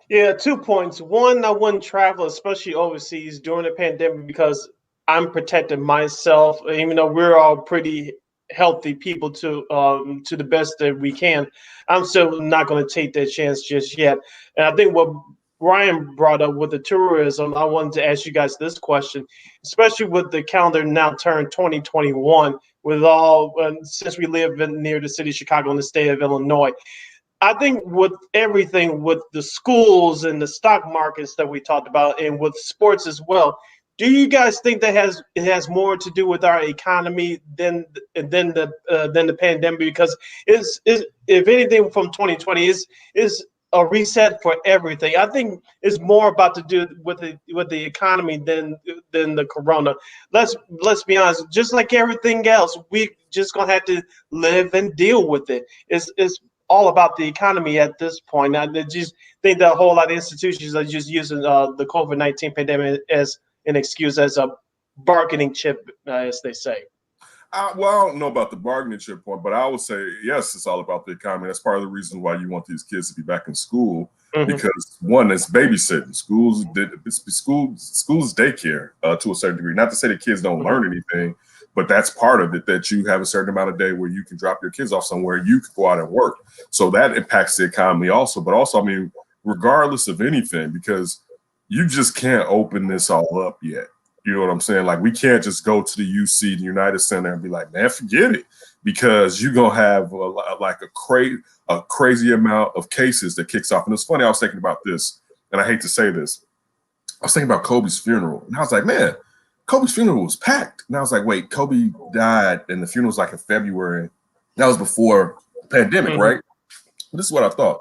S2: Yeah, 2 points. One, I wouldn't travel, especially overseas during the pandemic because I'm protecting myself, even though we're all pretty healthy people to the best that we can. I'm still not going to take that chance just yet. And I think what Ryan brought up with the tourism, I wanted to ask you guys this question, especially with the calendar now turned 2021, with since we live near the city of Chicago and the state of Illinois. I think with everything, with the schools and the stock markets that we talked about, and with sports as well, do you guys think that it has more to do with our economy than the pandemic? Because it's if anything from 2020 is a reset for everything. I think it's more about to do with the economy than the corona. Let's be honest. Just like everything else, we just gonna have to live and deal with it. It's all about the economy at this point. I just think that a whole lot of institutions are just using the COVID-19 pandemic as an excuse, as a bargaining chip, as they say.
S1: Well, I don't know about the bargaining chip point, but I would say, yes, it's all about the economy. That's part of the reason why you want these kids to be back in school, because one, it's babysitting. Schools daycare to a certain degree. Not to say that kids don't learn anything, but that's part of it, that you have a certain amount of day where you can drop your kids off somewhere, you can go out and work. So that impacts the economy also. But also, I mean, regardless of anything, because you just can't open this all up yet. You know what I'm saying? Like, we can't just go to the UC, the United Center, and be like, man, forget it, because you're going to have a crazy amount of cases that kicks off. And it's funny, I was thinking about this, and I hate to say this. I was thinking about Kobe's funeral, and I was like, man, Kobe's funeral was packed. And I was like, wait, Kobe died, and the funeral was like in February. That was before the pandemic, right? But this is what I thought.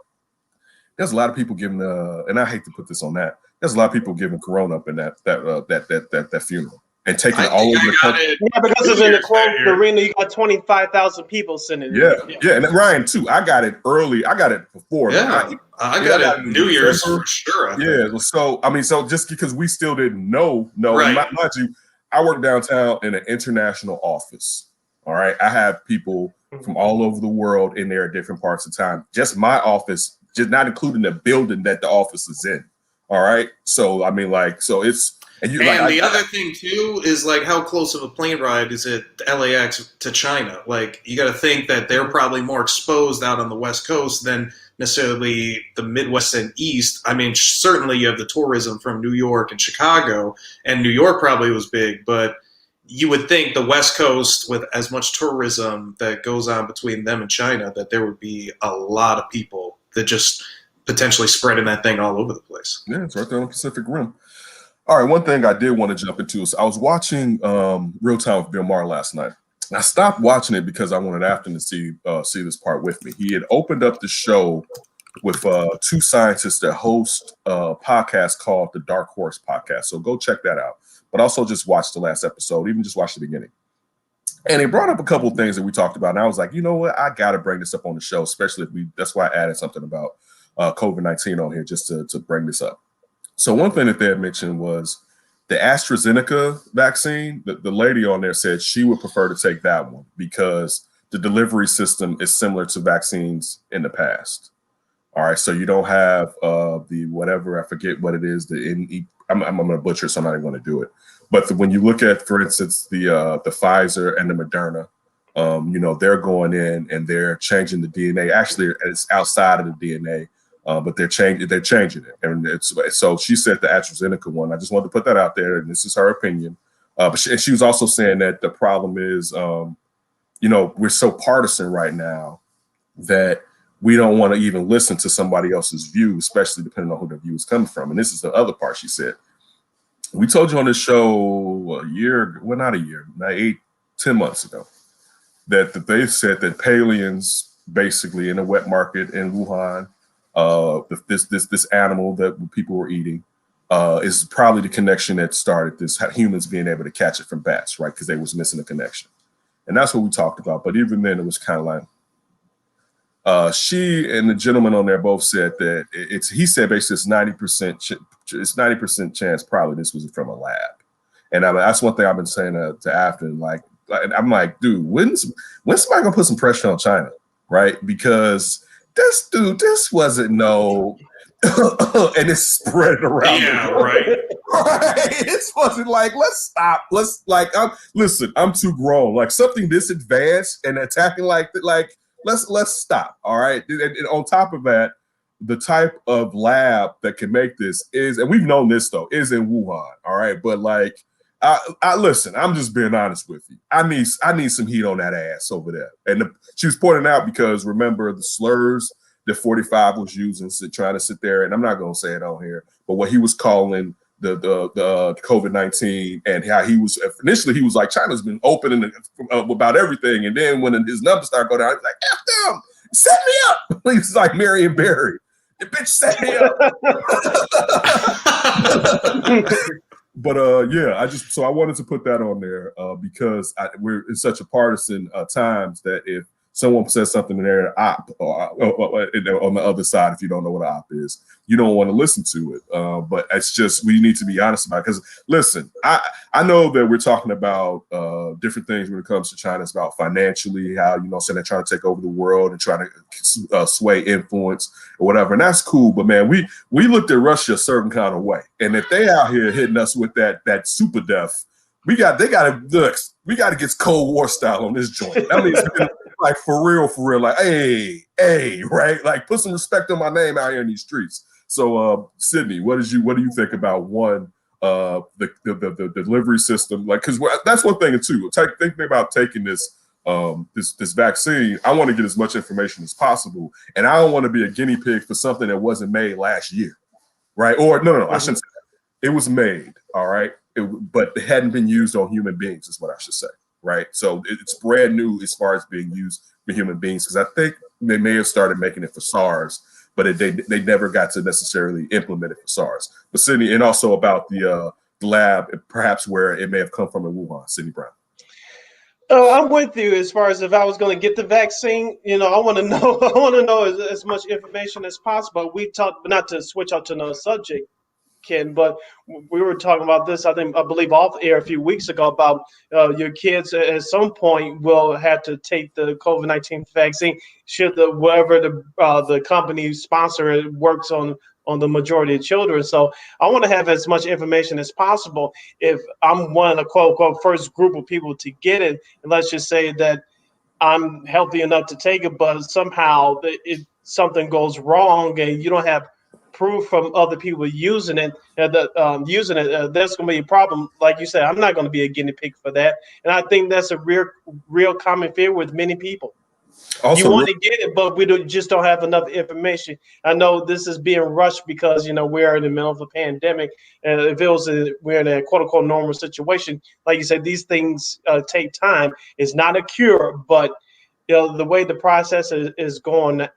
S1: There's a lot of people giving, and I hate to put this on that, there's a lot of people giving corona up in that funeral and taking it all over the country.
S2: Yeah, because it's in the closed arena. You got 25,000 people sitting.
S1: Yeah, and Ryan too. I got it early. I got it before.
S3: Yeah, I got it New Year's for sure.
S1: Yeah, so I mean, so just because we still didn't know, right. Mind you, I work downtown in an international office. All right, I have people from all over the world in there at different parts of time. Just my office, just not including the building that the office is in. All right. So, I mean, like, so it's,
S3: and the other thing too is like, how close of a plane ride is it LAX to China? Like, you got to think that they're probably more exposed out on the West Coast than necessarily the Midwest and East. I mean, certainly you have the tourism from New York and Chicago, and New York probably was big, but you would think the West Coast, with as much tourism that goes on between them and China, that there would be a lot of people that just potentially spreading that thing all over the place.
S1: Yeah, it's right there on the Pacific Rim. All right, one thing I did want to jump into is I was watching Real Time with Bill Maher last night. I stopped watching it because I wanted Afton to see this part with me. He had opened up the show with two scientists that host a podcast called the Dark Horse Podcast. So go check that out. But also just watch the last episode, even just watch the beginning. And he brought up a couple of things that we talked about. And I was like, you know what? I got to bring this up on the show, especially if that's why I added something about COVID-19 on here just to bring this up. So one thing that they had mentioned was the AstraZeneca vaccine. The lady on there said she would prefer to take that one because the delivery system is similar to vaccines in the past. All right, so you don't have the whatever, I forget what it is. I'm going to butcher it, so I'm not even going to do it. But when you look at, for instance, the Pfizer and the Moderna, they're going in and they're changing the DNA. Actually, it's outside of the DNA, but they're changing it. And so she said the AstraZeneca one. I just wanted to put that out there, and this is her opinion. But she was also saying that the problem is, we're so partisan right now that we don't want to even listen to somebody else's view, especially depending on who the view is coming from. And this is the other part she said. We told you on this show not 10 months ago, that they said that Palians basically in a wet market in Wuhan, this animal that people were eating, is probably the connection that started this, humans being able to catch it from bats, right? Because they was missing a connection. And that's what we talked about. But even then, it was kind of like, she and the gentleman on there both said that he said basically it's 90% chance probably this was from a lab. And that's one thing I've been saying to Afton, like, I'm like, dude, when's somebody gonna put some pressure on China, right? Because this wasn't and it's spread around.
S3: Yeah, right.
S1: It wasn't like, let's stop. Listen, I'm too grown. Like something this advanced and attacking like let's stop. All right. And on top of that, the type of lab that can make this is, and we've known this though, is in Wuhan. All right. But like, I listen, I'm just being honest with you. I need some heat on that ass over there. And she was pointing out because remember the slurs that 45 was using, trying to sit there, and I'm not going to say it on here, but what he was calling the COVID-19 and how he was like, China's been open about everything. And then when his numbers start going down, he's like, F them, set me up. He's like Marion Barry. The bitch set me up. But I wanted to put that on there because we're in such a partisan times that if someone says something in there, op, or on the other side, if you don't know what an op is, you don't want to listen to it. But it's just, we need to be honest about it. Because listen, I know that we're talking about different things when it comes to China. It's about financially, how, so they're trying to take over the world and trying to sway influence or whatever. And that's cool. But man, we looked at Russia a certain kind of way. And if they out here hitting us with that super death, we got to get Cold War style on this joint. That means like for real, like, hey, right? Like put some respect on my name out here in these streets. So Sidney, what do you think about the delivery system? Like, because that's one thing too. Thinking about taking this vaccine, I want to get as much information as possible, and I don't want to be a guinea pig for something that wasn't made last year, right? Or no, I shouldn't say that. It was made, all right, but it hadn't been used on human beings, is what I should say. Right, so it's brand new as far as being used for human beings, because I think they may have started making it for SARS, but they never got to necessarily implement it for SARS. But Sidney, and also about the lab, perhaps where it may have come from in Wuhan. Sidney Brown.
S2: I'm with you as far as if I was going to get the vaccine. I want to know as much information as possible. We talked, not to switch up to another subject, Ken, but we were talking about this, I believe off air a few weeks ago about your kids at some point will have to take the COVID-19 vaccine should whatever the company sponsor works on the majority of children. So I want to have as much information as possible. If I'm one of the quote unquote first group of people to get it, and let's just say that I'm healthy enough to take it, but somehow something goes wrong and you don't have proof from other people using it, there's going to be a problem. Like you said, I'm not going to be a guinea pig for that. And I think that's a real common fear with many people.
S1: Also,
S2: you want to get it, but just don't have enough information. I know this is being rushed because we're in the middle of a pandemic, and if we're in a quote unquote normal situation, like you said, these things take time. It's not a cure, but the way the process is going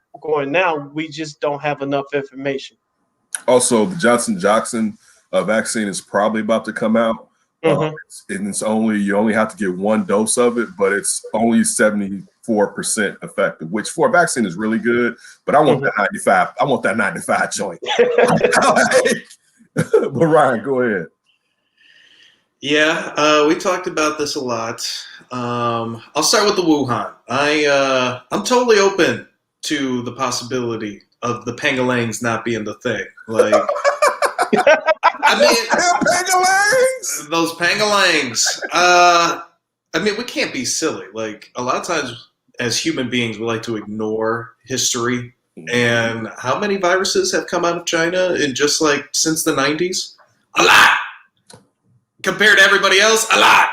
S2: now, we just don't have enough information.
S1: Also, the Johnson vaccine is probably about to come out. And you only have to get one dose of it, but it's only 74% effective, which for a vaccine is really good. But I want that 95. I want that 95 joint. But Ryan, go ahead.
S3: Yeah, we talked about this a lot. I'll start with the Wuhan. I'm totally open to the possibility of the pangalangs not being the thing. Like, I mean,
S1: pangalangs.
S3: Those pangalangs. I mean, we can't be silly. Like, a lot of times, as human beings, we like to ignore history. And how many viruses have come out of China in just like since the 90s? A lot. Compared to everybody else, a lot.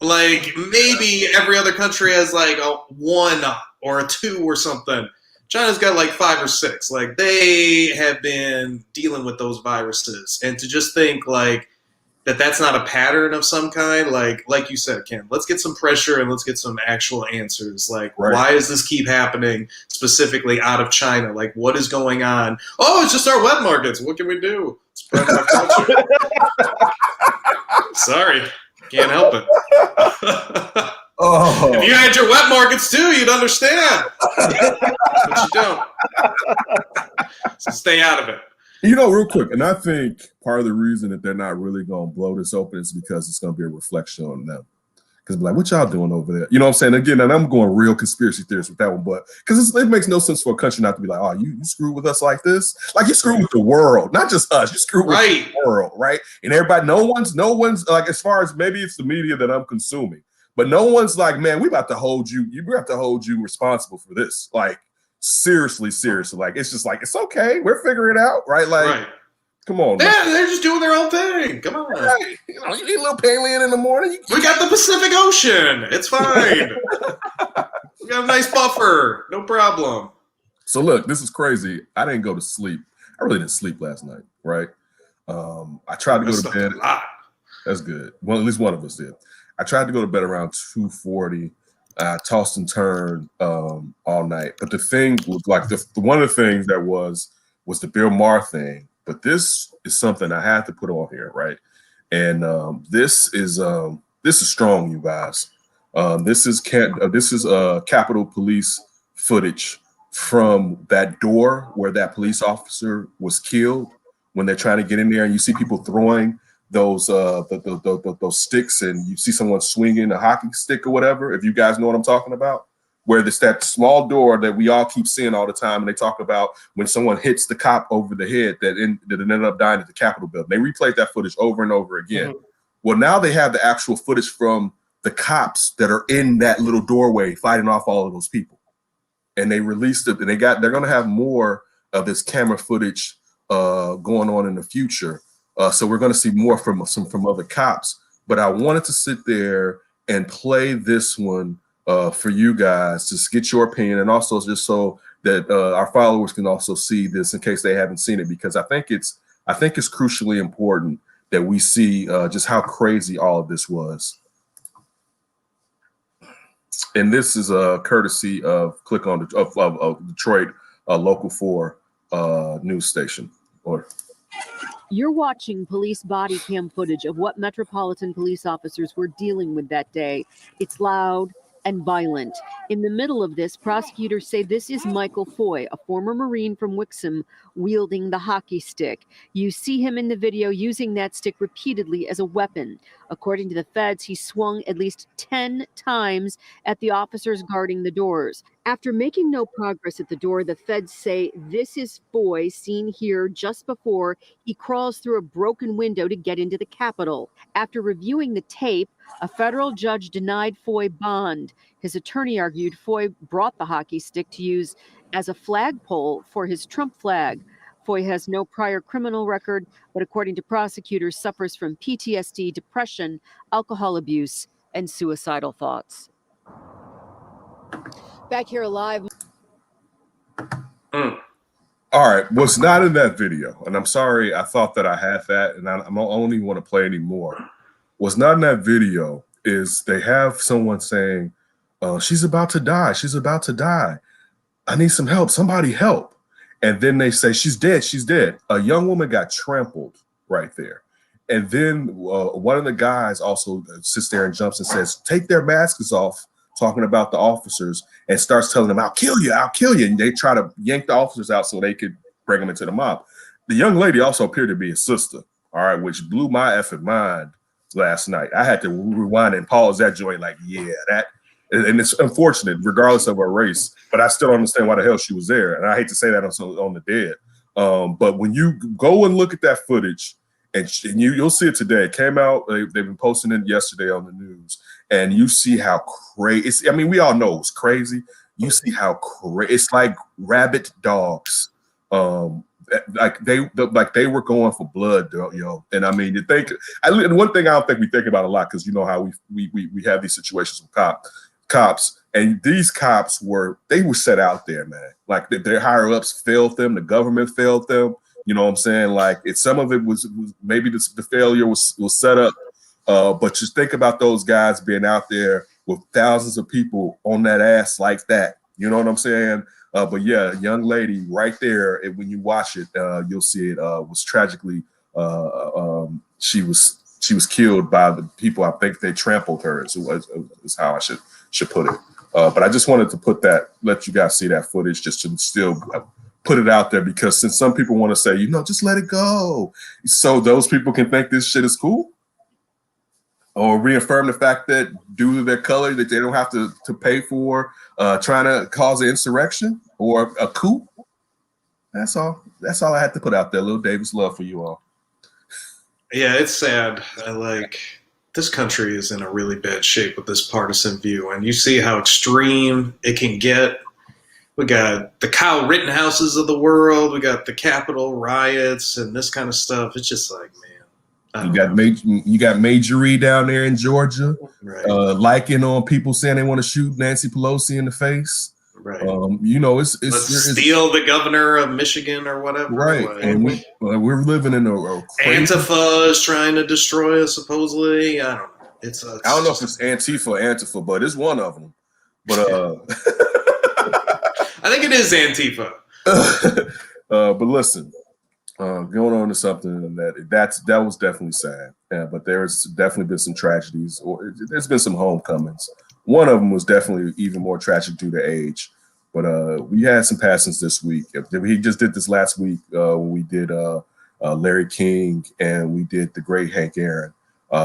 S3: Like, maybe every other country has like a 1 or a 2 or something. China's got like 5 or 6. Like, they have been dealing with those viruses. And to just think like that's not a pattern of some kind, like you said, Ken, let's get some pressure and let's get some actual answers. Like, why does this keep happening specifically out of China? Like, what is going on? Oh, it's just our wet markets. What can we do? Spread our culture. Sorry, can't help it. If you had your wet markets too, you'd understand. But you don't. So stay out of it.
S1: Real quick, and I think part of the reason that they're not really going to blow this open is because it's going to be a reflection on them. Because like, what y'all doing over there? You know what I'm saying? Again, and I'm going real conspiracy theorist with that one, but because it makes no sense for a country not to be like, oh, you screwed with us like this? Like, you screwed with the world, not just us. You screwed with the world, right? And everybody, no one's like, as far as maybe it's the media that I'm consuming, but no one's like, man, we have to hold you responsible for this. Like, seriously. Like, it's just like, it's okay. We're figuring it out, right? Like, come on.
S3: Yeah, they're just doing their own thing. Come on.
S1: Right. You need a little alien in the morning.
S3: We got the Pacific Ocean. It's fine. We got a nice buffer. No problem.
S1: So look, this is crazy. I didn't go to sleep. I really didn't sleep last night, right? I tried to go to bed. That's good. Well, at least one of us did. I tried to go to bed around 2:40. I tossed and turned all night. But the thing was like one of the things that was the Bill Maher thing. But this is something I had to put on here, right? And this is strong, you guys. This is Capitol Police footage from that door where that police officer was killed when they're trying to get in there, and you see people throwing those sticks, and you see someone swinging a hockey stick or whatever. If you guys know what I'm talking about. Where there's that small door that we all keep seeing all the time, and they talk about when someone hits the cop over the head that ended up dying at the Capitol building. They replayed that footage over and over again. Well, now they have the actual footage from the cops that are in that little doorway fighting off all of those people, and they released it. And they're going to have more of this camera footage going on in the future. So we're going to see more from other cops. But I wanted to sit there and play this one. For you guys, just get your opinion, and also just so that our followers can also see this in case they haven't seen it, because I think it's crucially important that we see just how crazy all of this was. And this is a courtesy of of Detroit Local 4 news station.
S4: You're watching police body cam footage of what Metropolitan police officers were dealing with that day. It's loud and violent. In the middle of this, prosecutors say this is Michael Foy, a former Marine from Wixom, wielding the hockey stick. You see him in the video using that stick repeatedly as a weapon. According to the feds, he swung at least 10 times at the officers guarding the doors. After making no progress at the door, the feds say this is Foy, seen here just before he crawls through a broken window to get into the Capitol. After reviewing the tape, a federal judge denied Foy bond. His attorney argued Foy brought the hockey stick to use as a flagpole for his Trump flag. Foy has no prior criminal record, but according to prosecutors, suffers from PTSD, depression, alcohol abuse, and suicidal thoughts. Back here alive.
S1: All right, what's not in that video, and I'm sorry, I thought that I had that, and I don't even want to play anymore. What's not in that video is they have someone saying, she's about to die. She's about to die. I need some help. Somebody help. And then they say, she's dead. She's dead. A young woman got trampled right there. And then one of the guys also sits there and jumps and says, take their masks off, talking about the officers, and starts telling them, I'll kill you. I'll kill you. And they try to yank the officers out so they could bring them into the mob. The young lady also appeared to be a sister, all right, which blew my effing mind last night. I had to rewind and pause that joint like, yeah, that. And it's unfortunate, regardless of her race, but I still don't understand why the hell she was there. And I hate to say that on the dead. But when you go and look at that footage, and you'll see it today. It came out, they've been posting it yesterday on the news, and you see how crazy. I mean, we all know it's crazy. You see how crazy. It's like rabid dogs. Like they were going for blood, yo. And I mean, one thing I don't think we think about a lot, because you know how we have these situations with cops, and these cops were set out there, man. Like their higher ups failed them, the government failed them. You know what I'm saying? Like some of it was maybe the failure was set up, but just think about those guys being out there with thousands of people on that ass like that. You know what I'm saying? But yeah, young lady right there, and when you watch it, you'll see it was tragically she was killed by the people. I think they trampled her. Is how I should put it. But I just wanted to let you guys see that footage, just to still put it out there, because since some people want to say, just let it go, so those people can think this shit is cool, or reaffirm the fact that due to their color that they don't have to pay for trying to cause an insurrection or a coup. That's all I had to put out there. Little Davis love for you all.
S3: Yeah, it's sad. This country is in a really bad shape with this partisan view, and you see how extreme it can get. We got the Kyle Rittenhouses of the world. We got the Capitol riots and this kind of stuff. It's just like, man.
S1: You got Majorie down there in Georgia,
S3: right.
S1: Liking on people saying they want to shoot Nancy Pelosi in the face.
S3: Right.
S1: Let's
S3: steal the governor of Michigan or whatever.
S1: Right. And we're living in a crazy...
S3: Antifa is trying to destroy us, supposedly. I don't know.
S1: I don't know if it's Antifa or Antifa, but it's one of them. But
S3: I think it is Antifa.
S1: But listen, going on to something that was definitely sad. But there's definitely been some tragedies, or there's been some homecomings. One of them was definitely even more tragic due to age. But we had some passings this week. We just did this last week when we did Larry King, and we did the great Hank Aaron.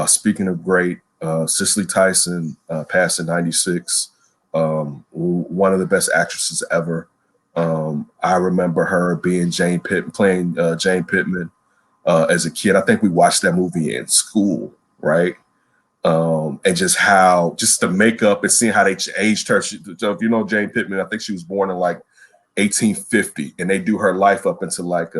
S1: Speaking of great, Cicely Tyson passed in 96. One of the best actresses ever. I remember her being playing Jane Pittman as a kid. I think we watched that movie in school, right? And just the makeup and seeing how they aged her. So if you know Jane Pittman, I think she was born in like 1850, and they do her life up into like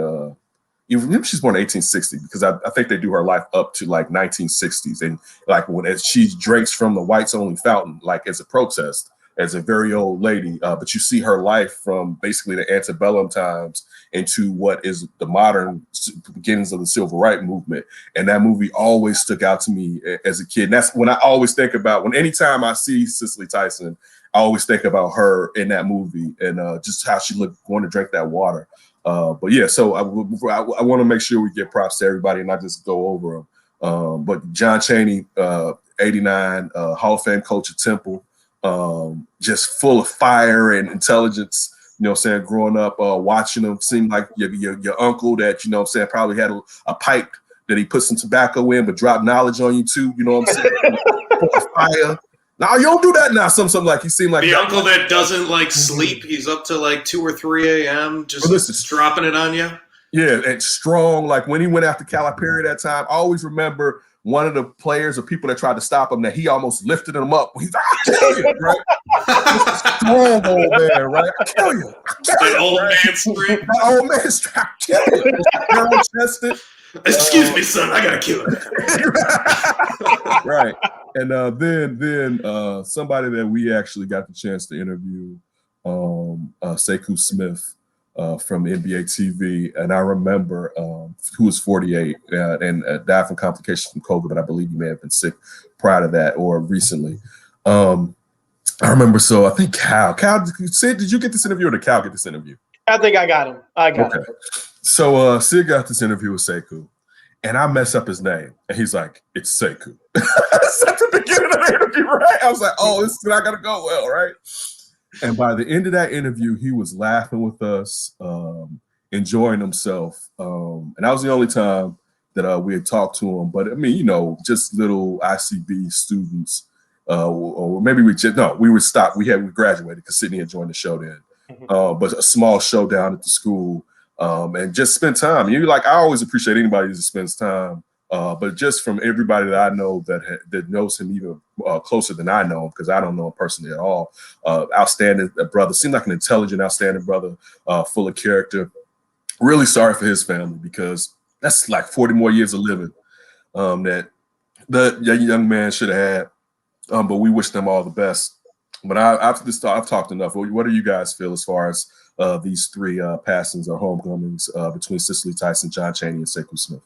S1: even she's born in 1860, because I think they do her life up to like 1960s, and like as she drinks from the whites only fountain, like as a protest, as a very old lady, but you see her life from basically the antebellum times into what is the modern beginnings of the civil rights movement. And that movie always stuck out to me as a kid. And that's when I always think about, anytime I see Cicely Tyson, I always think about her in that movie, and just how she looked going to drink that water. But yeah, so I want to make sure we give props to everybody and not just go over them. But John Chaney, 89, Hall of Fame coach at Temple, just full of fire and intelligence. You know what I'm saying? Growing up, watching him, seemed like your uncle that, you know what I'm saying, probably had a pipe that he put some tobacco in, but dropped knowledge on you too. You know what I'm saying? Full of fire. Now you don't do that now. Something like he seemed like
S3: the uncle that doesn't like sleep. He's up to like 2 or 3 a.m. just dropping it on you.
S1: Yeah, and strong. Like when he went after Calipari that time, I always remember one of the players or people that tried to stop him, that he almost lifted him up. He's like, I'll kill you, right? Strong old man, right? I'll kill you.
S3: That old man strength.
S1: That old man strength. I'll kill you. Barrel-chested.
S3: Excuse me, son. I gotta kill him.
S1: Right. And then somebody that we actually got the chance to interview Sekou Smith from NBA TV, and I remember who was 48 and died from complications from COVID, but I believe he may have been sick prior to that or recently. I remember, so I think Cal, Sid, did you get this interview or did Cal get this interview?
S2: I think I got him. I got him.
S1: So Sid got this interview with Sekou, and I mess up his name, and he's like, "It's Sekou." That's at the beginning of the interview, right? I was like, "Oh, this is not gonna go well, right?" And by the end of that interview, he was laughing with us, enjoying himself, and that was the only time that we had talked to him. But I mean, you know, just little ICB students, or maybe we were stopped. We graduated because Sidney had joined the show then. But a small show down at the school, and just spend time. I always appreciate anybody that spends time, but just from everybody that I know that knows him even closer than I know him, because I don't know him personally at all. Outstanding brother, seemed like an intelligent, outstanding brother, full of character. Really sorry for his family, because that's like 40 more years of living that the young man should have had. But we wish them all the best. But after this, I've talked enough. What do you guys feel as far as these three passings or homecomings between Cicely Tyson, John Chaney, and Sekou Smith?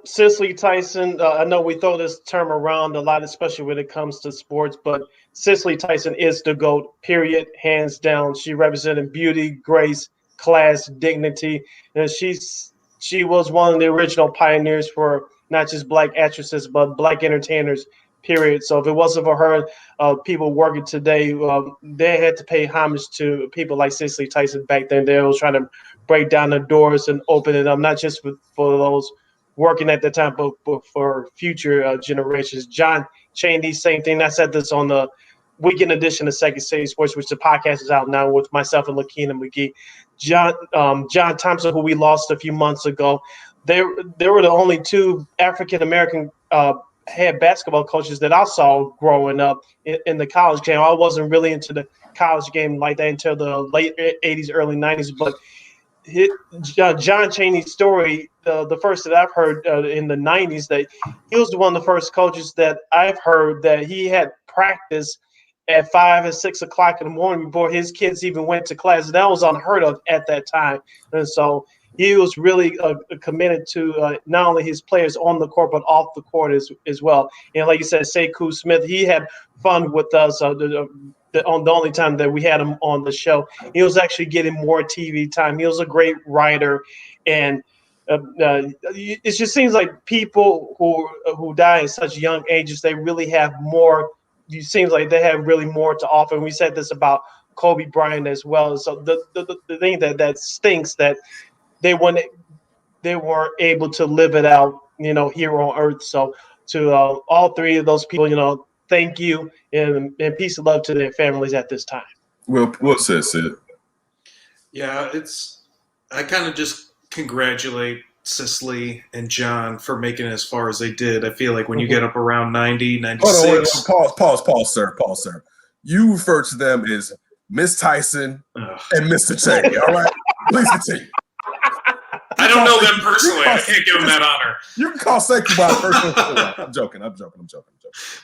S2: Cicely Tyson, I know we throw this term around a lot, especially when it comes to sports, but Cicely Tyson is the GOAT, period, hands down. She represented beauty, grace, class, dignity. And she was one of the original pioneers for not just Black actresses, but Black entertainers, period. So if it wasn't for her, people working today, they had to pay homage to people like Cicely Tyson back then. They were trying to break down the doors and open it up, not just for those working at the time, but for future generations. John Chaney, same thing. I said this on the weekend edition of Second City Sports, which the podcast is out now with myself and Lakina McGee. John Thompson, who we lost a few months ago, they were the only two African-American head basketball coaches that I saw growing up in the college game. I wasn't really into the college game like that until the late 80s, early 90s. But John Chaney's story, the first that I've heard in the 90s, that he was one of the first coaches that I've heard that he had practice at 5 and 6 o'clock in the morning before his kids even went to class. That was unheard of at that time. And so he was really committed to not only his players on the court, but off the court as well. And like you said, Sekou Smith, he had fun with us on the only time that we had him on the show. He was actually getting more TV time. He was a great writer. And it just seems like people who die at such young ages, they really have more. It seems like they have really more to offer. And we said this about Kobe Bryant as well. So the thing that stinks that they weren't able to live it out, here on Earth. So to all three of those people, thank you and peace and love to their families at this time.
S1: Well, what says Sid?
S3: Yeah, I kind of just congratulate Cicely and John for making it as far as they did. I feel like when you get up around 90, 96.
S1: Pause, sir. You refer to them as Miss Tyson and Mr. Chaney, all right? Please continue.
S3: I don't know them personally. I can't give them that honor.
S1: You can call Sekou by personal. I'm joking.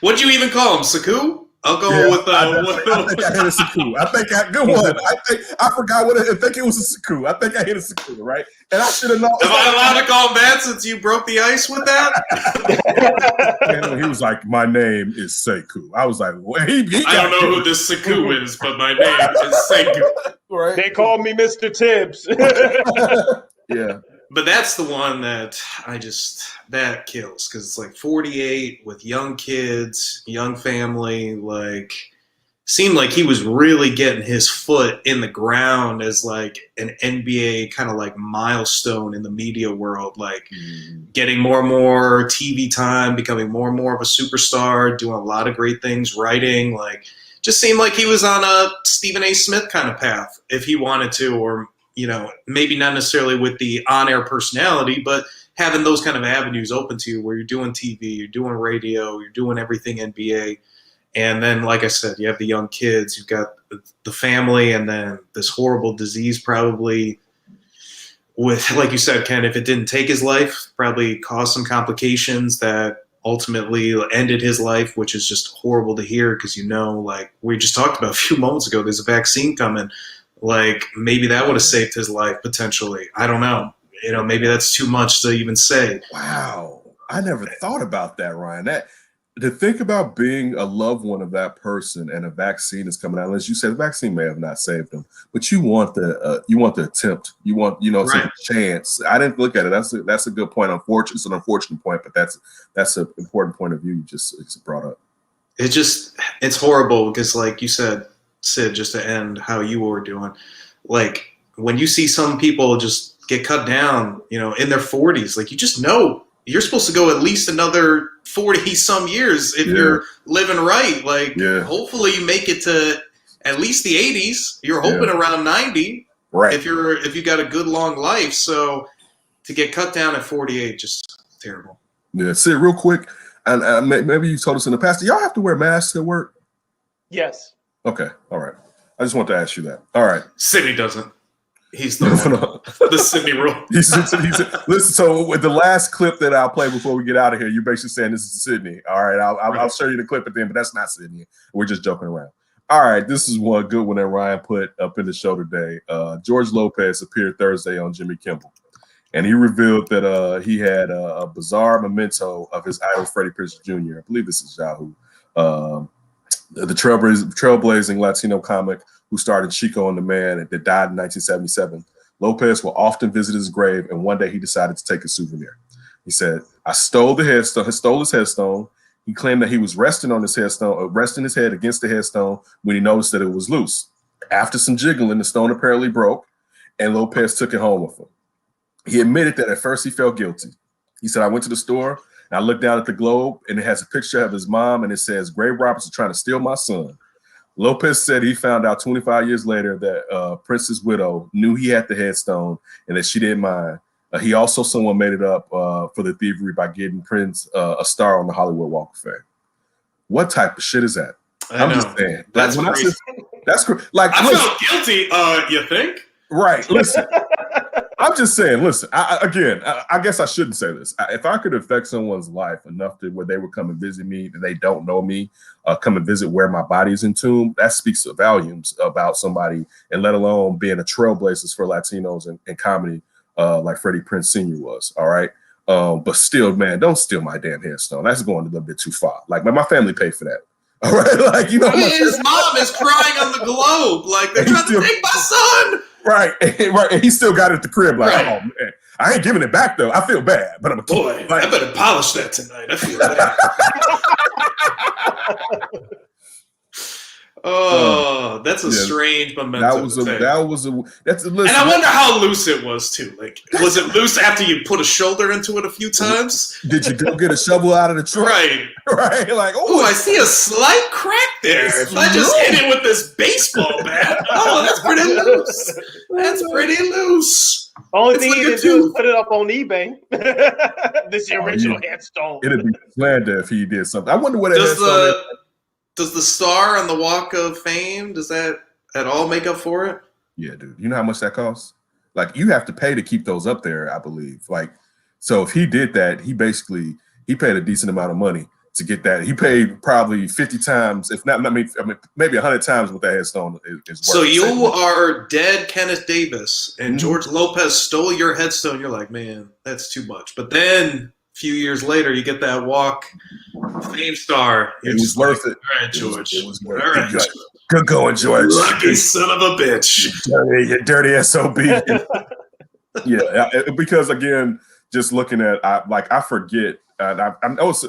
S3: What'd you even call him? Sekou? I'll go with.
S1: I think I hit a Sekou. Good one. I forgot what. I think it was a Sekou. I think I hit a Sekou, right? And I should have known.
S3: Am I allowed to call him that since you broke the ice with that?
S1: And he was like, "My name is Sekou." I was like, "Well, I
S3: don't know who this Sekou is, but my name is Sekou."
S2: Right? They called me Mr. Tibbs.
S1: Yeah.
S3: But that's the one that that kills, because it's like 48 with young kids, young family, like seemed like he was really getting his foot in the ground as like an NBA kind of like milestone in the media world, like getting more and more TV time, becoming more and more of a superstar, doing a lot of great things, writing, like just seemed like he was on a Stephen A. Smith kind of path if he wanted to, or maybe not necessarily with the on-air personality, but having those kind of avenues open to you where you're doing TV, you're doing radio, you're doing everything NBA. And then, like I said, you have the young kids, you've got the family, and then this horrible disease probably with, like you said, Ken, if it didn't take his life, probably caused some complications that ultimately ended his life, which is just horrible to hear because, like we just talked about a few moments ago, there's a vaccine coming. Like maybe that would have saved his life potentially. I don't know. Maybe that's too much to even say.
S1: Wow. I never thought about that, Ryan. To think about being a loved one of that person and a vaccine is coming out, unless you said the vaccine may have not saved them, but you want the attempt, you want it's a chance. I didn't look at it. That's a good point. It's an unfortunate point, but that's an important point of view you just brought up.
S3: It's horrible because, like you said, Sid, just to end how you were doing, like when you see some people just get cut down, in their 40s, like you just know. You're supposed to go at least another 40 some years if you're living right. Like, hopefully you make it to at least the 80s. You're hoping around 90, right? If you got a good long life. So to get cut down at 48, just terrible.
S1: Yeah. Sid, real quick, and maybe you told us in the past, do y'all have to wear masks at work?
S2: Yes.
S1: Okay. All right. I just want to ask you that. All right.
S3: Sidney doesn't. He's the one. The Sidney rule.
S1: Listen, so with the last clip that I'll play before we get out of here, you're basically saying this is Sidney. All right, I'll show you the clip at the end, but that's not Sidney. We're just joking around. All right, this is one good one that Ryan put up in the show today. George Lopez appeared Thursday on Jimmy Kimmel, and he revealed that he had a bizarre memento of his idol Freddie Prinze Jr. I believe this is Yahoo, the trailblazing Latino comic who started Chico and the Man that died in 1977. Lopez will often visit his grave, and one day he decided to take a souvenir. He said, I stole his headstone. He claimed that he was resting on his headstone, resting his head against the headstone when he noticed that it was loose. After some jiggling, the stone apparently broke, and Lopez took it home with him. He admitted that at first he felt guilty. He said, I went to the store, and I looked down at the globe, and it has a picture of his mom, and it says, grave robbers are trying to steal my son. Lopez said he found out 25 years later that Prince's widow knew he had the headstone and that she didn't mind. He also someone made it up for the thievery by getting Prince a star on the Hollywood Walk of Fame. What type of shit is that? I'm just saying.
S3: That's crazy.
S1: That's like
S3: I felt guilty. You think?
S1: Right. Listen. I'm just saying, listen, I guess I shouldn't say this. If I could affect someone's life enough to where they would come and visit me and they don't know me, come and visit where my body is entombed, that speaks volumes about somebody, and let alone being a trailblazer for Latinos in comedy like Freddie Prinze Sr. was, all right? But still, man, don't steal my damn headstone. That's going a little bit too far. Like, my family paid for that. All right, like,
S3: his mom is crying on the globe, like they're trying to take my son.
S1: Right, and he still got it at the crib. Like, oh man, I ain't giving it back though. I feel bad, but I'm a
S3: boy.
S1: Like,
S3: I better polish that tonight. I feel bad. Oh, that's a strange memento.
S1: And I
S3: wonder how loose it was too. Like, was it loose after you put a shoulder into it a few times?
S1: Did you go get a shovel out of the truck? Right. Like,
S3: oh, I see a slight crack there. If I just hit it with this baseball bat, that's pretty loose. That's pretty loose.
S2: Only thing he did do is put it up on eBay. This is the original headstone.
S1: It'd be slander if he did something. I wonder what it is.
S3: Does the star on the Walk of Fame, does that at all make up for it?
S1: Yeah, dude. You know how much that costs? Like, you have to pay to keep those up there, I believe. Like, so if he did that, he paid a decent amount of money to get that. He paid probably 50 times, if not, maybe 100 times what that headstone is worth.
S3: So you are dead Kenneth Davis, and George Lopez stole your headstone. You're like, man, that's too much. But then few years later, you get that Walk Fame star.
S1: It was worth it.
S3: All right, George.
S1: It was worth it. Good going, George.
S3: Lucky son of a bitch.
S1: You dirty SOB. Yeah, because again, just looking at, I forget. I know it's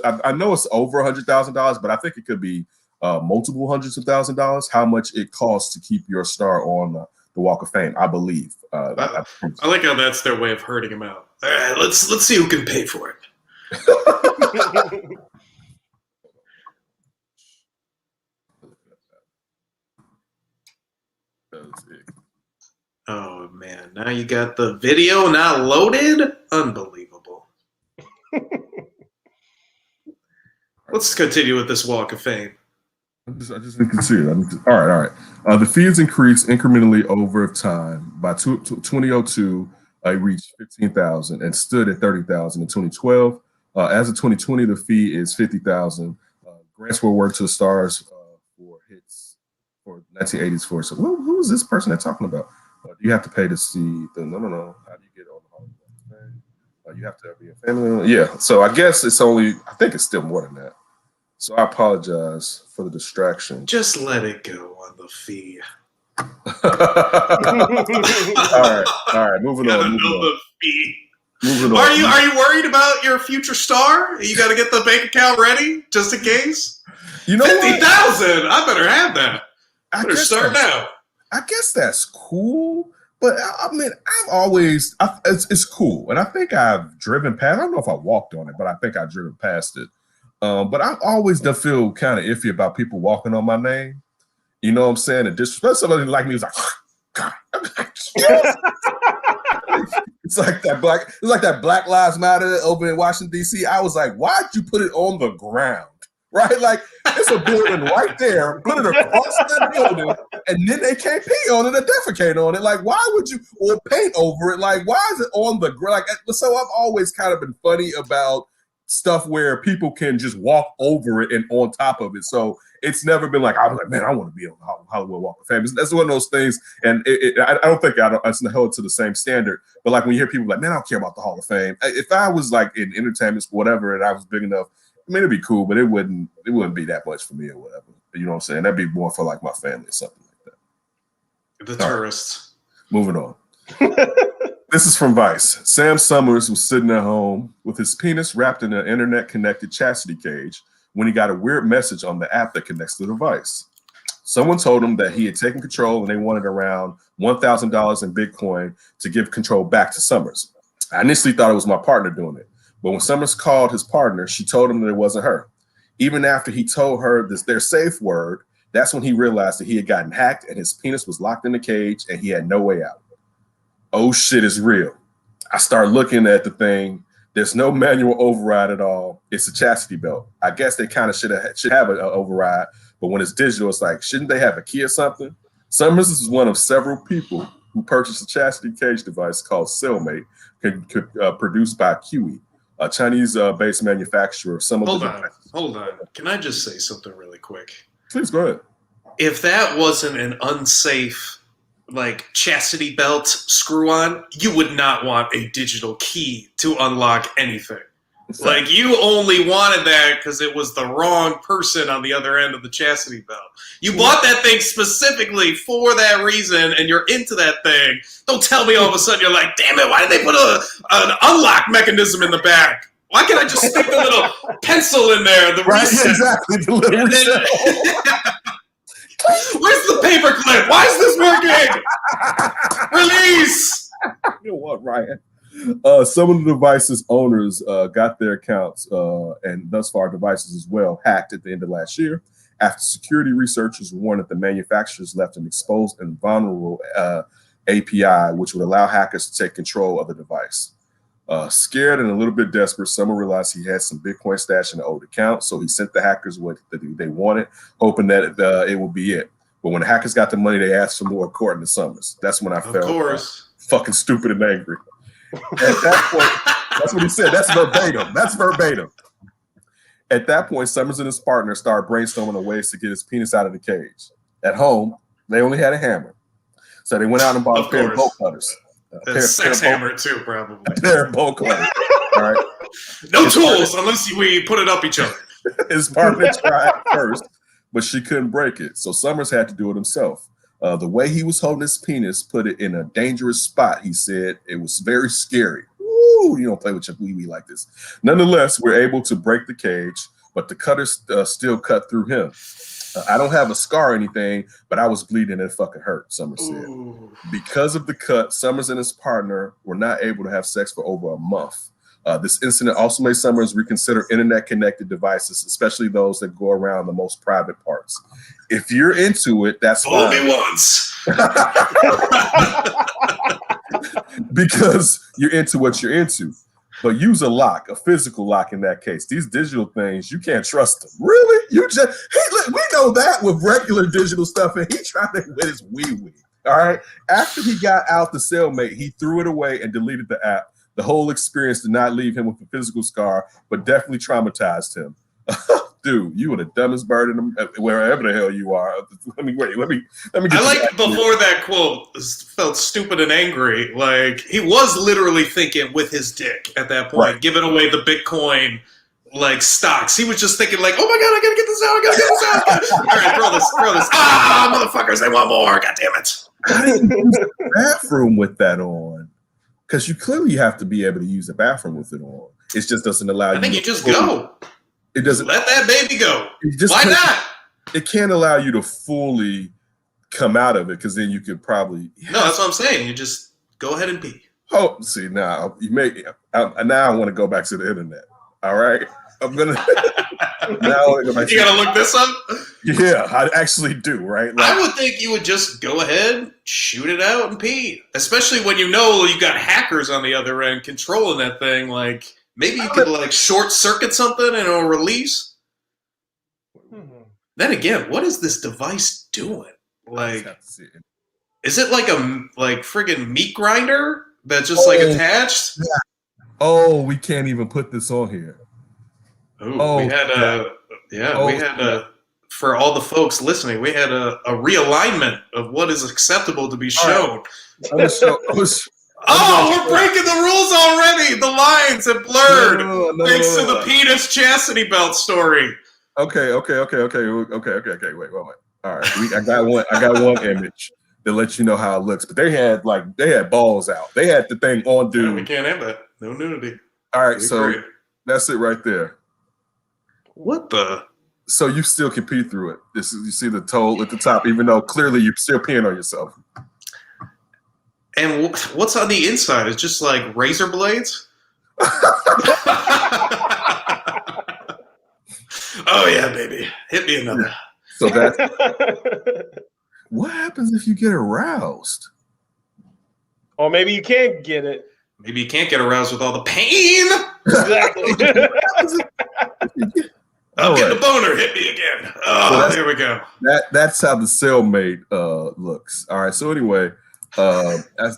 S1: over $100,000, but I think it could be multiple hundreds of $1,000s. How much it costs to keep your star on the Walk of Fame? I believe.
S3: I like how that's their way of hurting him out. All right, let's see who can pay for it. Oh man, now you got the video not loaded? Unbelievable. Let's continue with this Walk of Fame.
S1: I just need to see it. All right. The fees increased incrementally over time. By 2002, it reached 15,000 and stood at 30,000 in 2012. As of 2020, the fee is $50,000. Grants will work to the stars for hits for 1980s for. So who is this person they're talking about? Do you have to pay to see the? No. How do you get on the Hall of Fame? You have to be a family. Yeah. So I guess it's only. I think it's still more than that. So I apologize for the distraction.
S3: Just let it go on the fee.
S1: All right. Moving on.
S3: The fee.
S1: Moving on.
S3: Are you worried about your future star? You got to get the bank account ready just in case.
S1: You know,
S3: 50,000. I better have that. I better start now.
S1: I guess that's cool, but I mean, it's cool, and I think I've driven past. I don't know if I walked on it, but I think I've driven past it. But I've always done feel kind of iffy about people walking on my name. You know what I'm saying? And disrespect somebody like me was like, God. It's like that Black Lives Matter over in Washington, D.C. I was like, why'd you put it on the ground? Right? Like, it's a building right there, put it across the building, and then they can't pee on it or defecate on it. Like, why would you, or paint over it? Like, why is it on the ground? Like, so I've always kind of been funny about stuff where people can just walk over it and on top of it. So it's never been like, I was like, man, I want to be on the Hollywood Walk of Fame. That's one of those things. And I don't think it's held to the same standard. But like when you hear people like, man, I don't care about the Hall of Fame. If I was like in entertainment, whatever, and I was big enough, I mean, it'd be cool, but it wouldn't be that much for me or whatever. You know what I'm saying? That'd be more for like my family or something like that.
S3: The tourists.
S1: Right. Moving on. This is from Vice. Sam Summers was sitting at home with his penis wrapped in an internet-connected chastity cage when he got a weird message on the app that connects to the device. Someone told him that he had taken control and they wanted around $1,000 in Bitcoin to give control back to Summers. I initially thought it was my partner doing it, but when Summers called his partner, she told him that it wasn't her. Even after he told her their safe word, that's when he realized that he had gotten hacked and his penis was locked in the cage and he had no way out. Oh shit, it's real. I start looking at the thing. There's no manual override at all. It's a chastity belt. I guess they kind of should have an override, but when it's digital, it's like, shouldn't they have a key or something? Summers is one of several people who purchased a chastity cage device called Cellmate, produced by QE, a Chinese-based manufacturer.
S3: Hold on. Can I just say something really quick?
S1: Please, go ahead.
S3: If that wasn't an unsafe like chastity belt screw on, you would not want a digital key to unlock anything. Exactly. Like you only wanted that because it was the wrong person on the other end of the chastity belt. You bought that thing specifically for that reason and you're into that thing. Don't tell me all of a sudden you're like, damn it, why did they put an unlock mechanism in the back? Why can't I just stick the little pencil in there?
S1: Right, exactly. The little reset.
S3: Where's the paperclip? Why is this working? Release!
S1: You know what, Ryan? Some of the devices owners got their accounts and thus far devices as well hacked at the end of last year after security researchers warned that the manufacturers left an exposed and vulnerable API which would allow hackers to take control of the device. Scared and a little bit desperate, Summer realized he had some Bitcoin stash in an old account, so he sent the hackers what they wanted, hoping that it would be it. But when the hackers got the money, they asked for more, according to Summers. That's when I felt fucking stupid and angry. At that point, that's what he said. That's verbatim. At that point, Summers and his partner started brainstorming on ways to get his penis out of the cage. At home, they only had a hammer, so they went out and bought a pair of bolt cutters.
S3: A sex hammer too, probably.
S1: A pair of bolt cutters. All right.
S3: No tools unless we put it up each other.
S1: His partner tried first, but she couldn't break it, so Summers had to do it himself. The way he was holding his penis put it in a dangerous spot, he said. It was very scary. Woo, you don't play with your wee-wee like this. Nonetheless, we're able to break the cage, but the cutters still cut through him. I don't have a scar or anything, but I was bleeding and it fucking hurt, Summers said. Ooh. Because of the cut, Summers and his partner were not able to have sex for over a month. This incident also made Summers reconsider internet-connected devices, especially those that go around the most private parts. If you're into it, that's fine.
S3: Only once.
S1: Because you're into what you're into. But use a lock, a physical lock in that case. These digital things, you can't trust them. Really? We know that with regular digital stuff, and he tried it with his wee-wee. All right? After he got out the Cellmate, he threw it away and deleted the app. The whole experience did not leave him with a physical scar, but definitely traumatized him. Dude, you were the dumbest bird in the, wherever the hell you are. Let me get
S3: I like before that quote felt stupid and angry. Like he was literally thinking with his dick at that point, right, giving away the Bitcoin like stocks. He was just thinking like, oh my God, I gotta get this out. I gotta get this out. All right, throw this. Ah, motherfuckers, they want more. God damn it.
S1: I didn't use the bathroom with that on. Because you clearly have to be able to use the bathroom with it on. It just doesn't allow you.
S3: I think you just go.
S1: It doesn't
S3: let that baby go. Why not?
S1: It can't allow you to fully come out of it because then you could probably.
S3: No, that's what I'm saying. You just go ahead and pee.
S1: Oh, see now you make. Now I want to go back to the internet. All right, I'm gonna. Now I go back
S3: you gotta look this up.
S1: Yeah, I actually do. Right.
S3: Like, I would think you would just go ahead, shoot it out, and pee. Especially when you know you got hackers on the other end controlling that thing. Like. Maybe you could like short circuit something and it'll release. Then again, what is this device doing? Like, is it like a friggin' meat grinder that's just like attached?
S1: Yeah. Oh, we can't even put this on here.
S3: We had for all the folks listening, we had a realignment of what is acceptable to be shown. Oh, we're breaking the rules already. The lines have blurred thanks to the penis chastity belt story.
S1: Okay. Wait. All right, I got one image that lets you know how it looks. But they had balls out. They had the thing on, dude.
S3: We can't have that. No nudity.
S1: All right, so that's it right there.
S3: What the?
S1: So you still can pee through it. You see the toe at the top, even though clearly you're still peeing on yourself.
S3: And what's on the inside? It's just like razor blades? Oh, yeah, baby. Hit me another.
S1: So that's... What happens if you get aroused?
S2: Or maybe you can't get it.
S3: Maybe you can't get aroused with all the pain.
S2: Exactly.
S3: I'm getting a boner. Hit me again. Oh, so here we go.
S1: That's how the cellmate looks. All right, so anyway...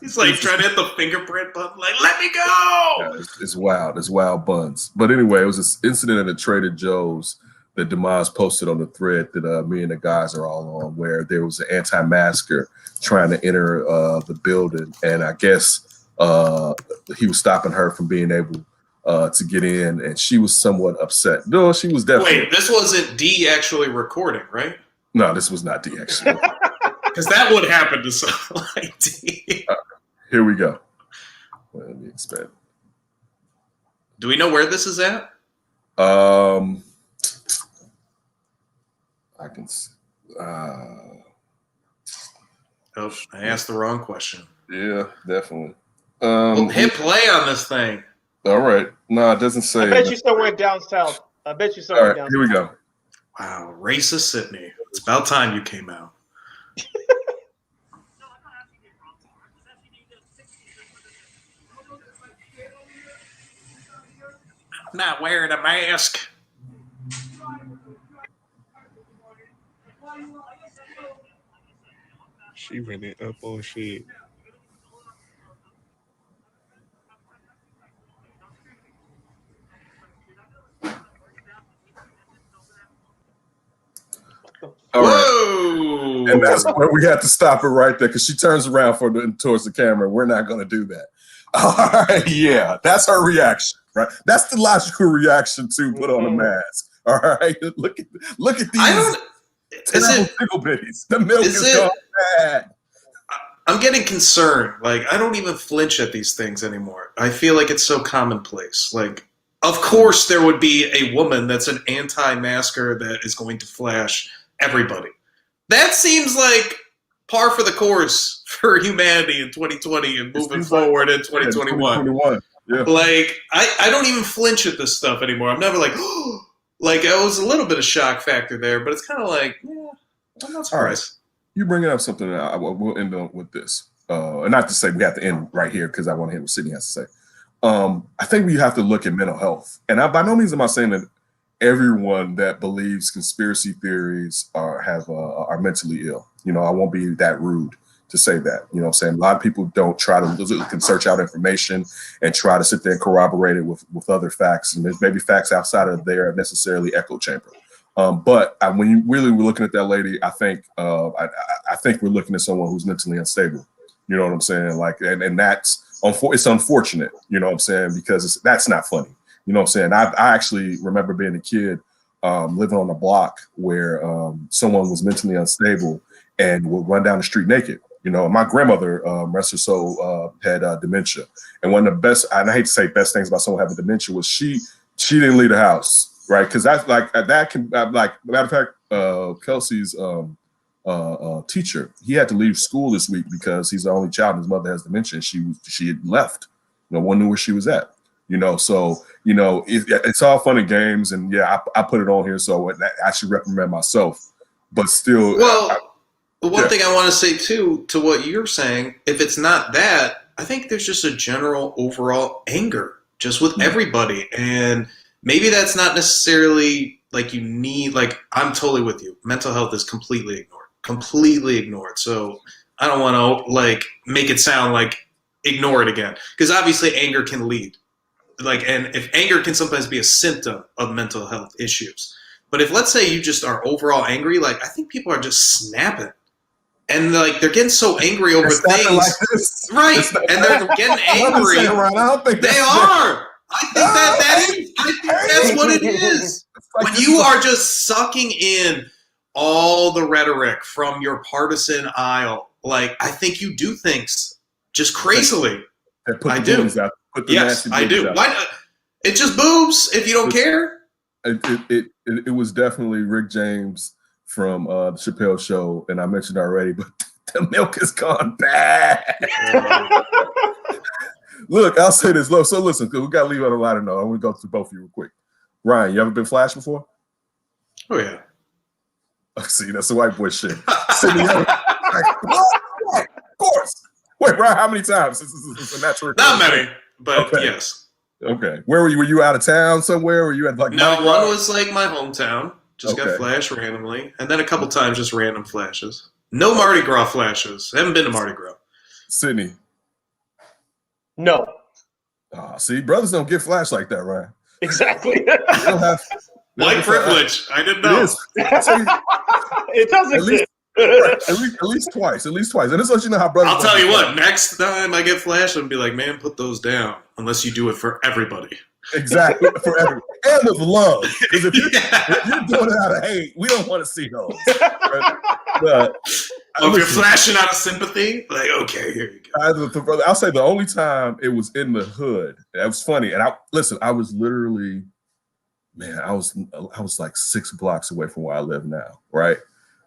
S3: he's like trying to hit the fingerprint button, like, let me go.
S1: Yeah, it's wild. It's wild buns. But anyway, it was this incident at a Trader Joe's that Demise posted on the thread that me and the guys are all on, where there was an anti-masker trying to enter the building, and I guess he was stopping her from being able to get in, and she was somewhat upset. No, she was definitely.
S3: Wait, this wasn't D actually recording, right?
S1: No, this was not D actually.
S3: Because that would happen to someone like D.
S1: Here we go. Let me expand.
S3: Do we know where this is at?
S1: I can.
S3: Oh, I asked the wrong question.
S1: Yeah, definitely.
S3: Well, hit play on this thing.
S1: All right. No, it doesn't say.
S2: I bet you somewhere down south. All right,
S1: here we go.
S3: Wow, racist Sidney. It's about time you came out. I'm not wearing a mask.
S5: She really up on shit.
S1: All right. And that's where we have to stop it right there because she turns around towards the camera. We're not going to do that. All right. Yeah, that's her reaction, right? That's the logical reaction to put on a mask. All right. Look at these tickle bitties. The milk is gone bad.
S3: I'm getting concerned. Like, I don't even flinch at these things anymore. I feel like it's so commonplace. Like, of course there would be a woman that's an anti-masker that is going to flash everybody. That seems like par for the course for humanity in 2020 and moving forward in 2021.
S1: Yeah.
S3: Like, I don't even flinch at this stuff anymore. I'm never like, like, it was a little bit of shock factor there, but it's kind of like, yeah, I'm not surprised.
S1: All right. You bringing up something that we'll end on with this. And not to say we have to end right here because I want to hear what Sidney has to say. I think we have to look at mental health. And by no means am I saying that everyone that believes conspiracy theories are mentally ill. You know, I won't be that rude to say that. You know what I'm saying? A lot of people don't try to can search out information and try to sit there and corroborate it with other facts. And there's maybe facts outside of their necessarily echo chamber. But when you really were looking at that lady, I think I think we're looking at someone who's mentally unstable. You know what I'm saying? Like, and that's it's unfortunate. You know what I'm saying? Because that's not funny. You know what I'm saying? I actually remember being a kid living on a block where someone was mentally unstable and would run down the street naked. You know, my grandmother, rest her soul, had dementia. And one of the best, and I hate to say best things about someone having dementia, was she didn't leave the house, right? Because that's like, that can, like, matter of fact, Kelsey's teacher, he had to leave school this week because he's the only child and his mother has dementia. And she had left. No one knew where she was at. You know, so, you know, it's all fun and games. And yeah, I put it on here so I should reprimand myself. But still.
S3: Well, one thing I want to say, too, to what you're saying, if it's not that, I think there's just a general overall anger just with everybody. And maybe that's not necessarily like you need, like, I'm totally with you. Mental health is completely ignored. So I don't want to, like, make it sound like ignore it again. Because obviously anger can lead. Like, and if anger can sometimes be a symptom of mental health issues. But if, let's say, you just are overall angry, like, I think people are just snapping. And like they're getting so angry over things, like this. Right? And they're getting angry.
S1: I don't think
S3: they are. I think that's what it is. When you are just sucking in all the rhetoric from your partisan aisle, like I think you do things just crazily. I do. Yes, I do. Why not? It's just boobs. If you don't care,
S1: it was definitely Rick James from the Chappelle Show, and I mentioned already, but the milk has gone bad. Look, I'll say this. So listen, because we got to leave on a lighter note. I want to go through both of you real quick. Ryan, you ever been flashed before?
S3: Oh, yeah.
S1: See, that's the white boy shit. Sidney, of course. Wait, Ryan, how many times? This is a natural.
S3: Not many, but okay. Yes.
S1: Okay. Where were you? Were you out of town somewhere? Were you at like?
S3: No, one was like my hometown. Just got flashed randomly. And then a couple times just random flashes. No Mardi Gras flashes. I haven't been to Mardi Gras.
S1: Sydney.
S2: No.
S1: See, brothers don't get flashed like that, Ryan.
S2: Exactly.
S3: White privilege. I didn't know.
S2: It does exist.
S1: At least twice. And this lets you know how brothers.
S3: I'll tell you what, next time I get flashed, I'm going to be like, man, put those down. Unless you do it for everybody.
S1: Exactly, for everyone. And with love. Because if you're doing it out of hate, we don't want to see those. But
S3: if you're flashing out of sympathy, like, okay, here you go.
S1: I'll say the only time it was in the hood, that was funny. And I was literally, man, I was like 6 blocks away from where I live now, right?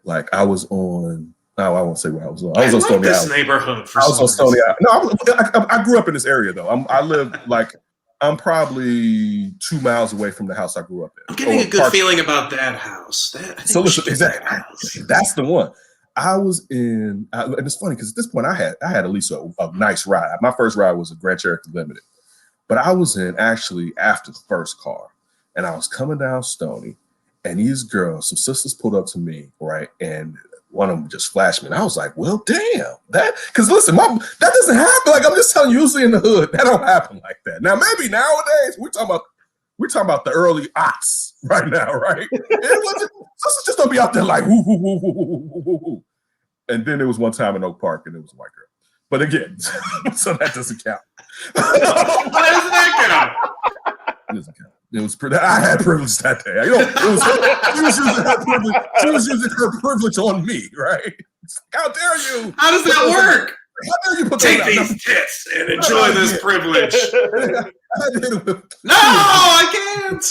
S1: Like I was on. No, I won't say where I was on. I was on Stony Island.
S3: Neighborhood.
S1: I was on Stony Island. No, I grew up in this area though. I live like. I'm probably 2 miles away from the house I grew up in.
S3: I'm getting a good feeling about that house.
S1: So listen, exactly. That's the one. I was in, and it's funny because at this point I had at least a nice ride. My first ride was a Grand Cherokee Limited, but I was in actually after the first car, and I was coming down Stony, and these girls, some sisters pulled up to me, right, and one of them just flashed me, and I was like, "Well, damn, because listen, that doesn't happen. Like I'm just telling you, usually in the hood, that don't happen like that. Now, maybe nowadays we're talking about the early aughts right now, right? Sisters just don't be out there like woo woo woo woo woo woo woo. And then there was one time in Oak Park, and it was a white girl. But again, so that doesn't count.
S3: Why doesn't that count?
S1: It doesn't count. It was I had privilege that day. She was using her privilege on me, right? How dare you?
S3: How does that work?
S1: How dare you put
S3: Take these tits and enjoy this privilege? No, I can't.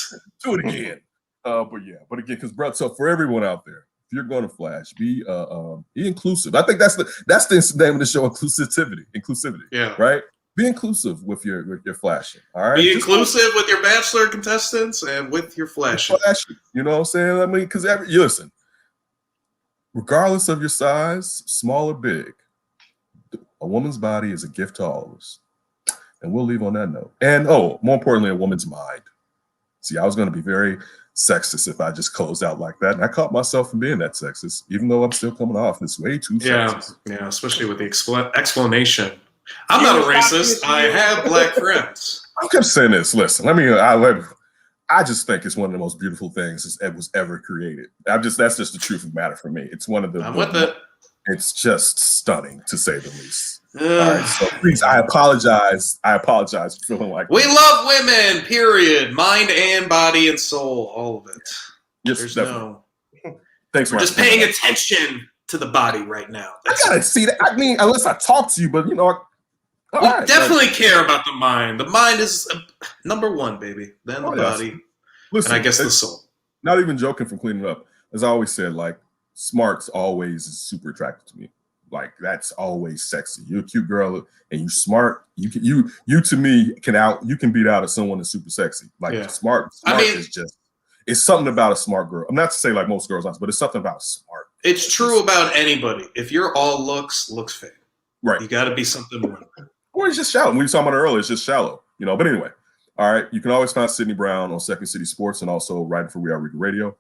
S1: Do it again. But again, because bro, so for everyone out there, if you're going to flash, be inclusive. I think that's the name of the show, inclusivity.
S3: Yeah.
S1: Right. Be inclusive with your flashing. All right.
S3: Be inclusive with your Bachelor contestants and with your flashing.
S1: You know what I'm saying? I mean, because listen, regardless of your size, small or big, a woman's body is a gift to all of us. And we'll leave on that note. And more importantly, a woman's mind. See, I was going to be very sexist if I just closed out like that. And I caught myself from being that sexist, even though I'm still coming off this way too sexist.
S3: Yeah, especially with the explanation. I'm not a racist. I have black friends.
S1: I kept saying this. Listen, I just think it's one of the most beautiful things that was ever created. That's just the truth of the matter for me. It's one of the.
S3: I'm with it.
S1: It's just stunning, to say the least. All right, so please, I apologize. For feeling like
S3: we love women. Period. Mind and body and soul, all of it.
S1: Yes,
S3: There's
S1: definitely.
S3: Thanks. We're just paying attention to the body right now.
S1: I gotta see that. I mean, unless I talk to you, but we
S3: definitely care about the mind. The mind is number one, baby. Then the body, and I guess the soul.
S1: Not even joking from cleaning up. As I always said, like smart's always is super attractive to me. Like that's always sexy. You're a cute girl and you smart. You to me you can beat out someone that's super sexy. Like smart is just. It's something about a smart girl. I'm not to say like most girls, but it's something about smart.
S3: It's true about anybody. If you're all looks fake.
S1: Right.
S3: You got to be something more.
S1: Or it's just shallow. We were talking about it earlier. It's just shallow, But anyway, all right. You can always find Sidney Brown on Second City Sports and also writing for We Are Regal Radio.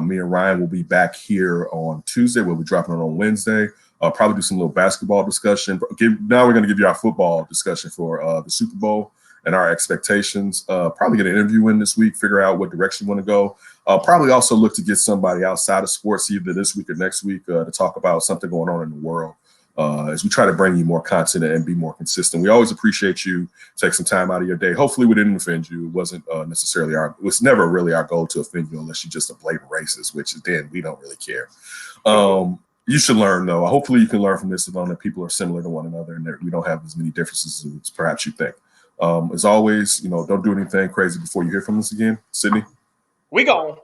S1: Me and Ryan will be back here on Tuesday. We'll be dropping it on Wednesday. Probably do some little basketball discussion. Now we're going to give you our football discussion for the Super Bowl and our expectations. Probably get an interview in this week, figure out what direction you want to go. Probably also look to get somebody outside of sports either this week or next week to talk about something going on in the world as we try to bring you more content and be more consistent. We always appreciate you take some time out of your day. Hopefully we didn't offend you. It wasn't necessarily it was never really our goal to offend you unless you're just a blatant racist, which then we don't really care. You should learn, though. Hopefully you can learn from this, that people are similar to one another and that we don't have as many differences as perhaps you think. As always, don't do anything crazy before you hear from us again. Sidney?
S2: We gone.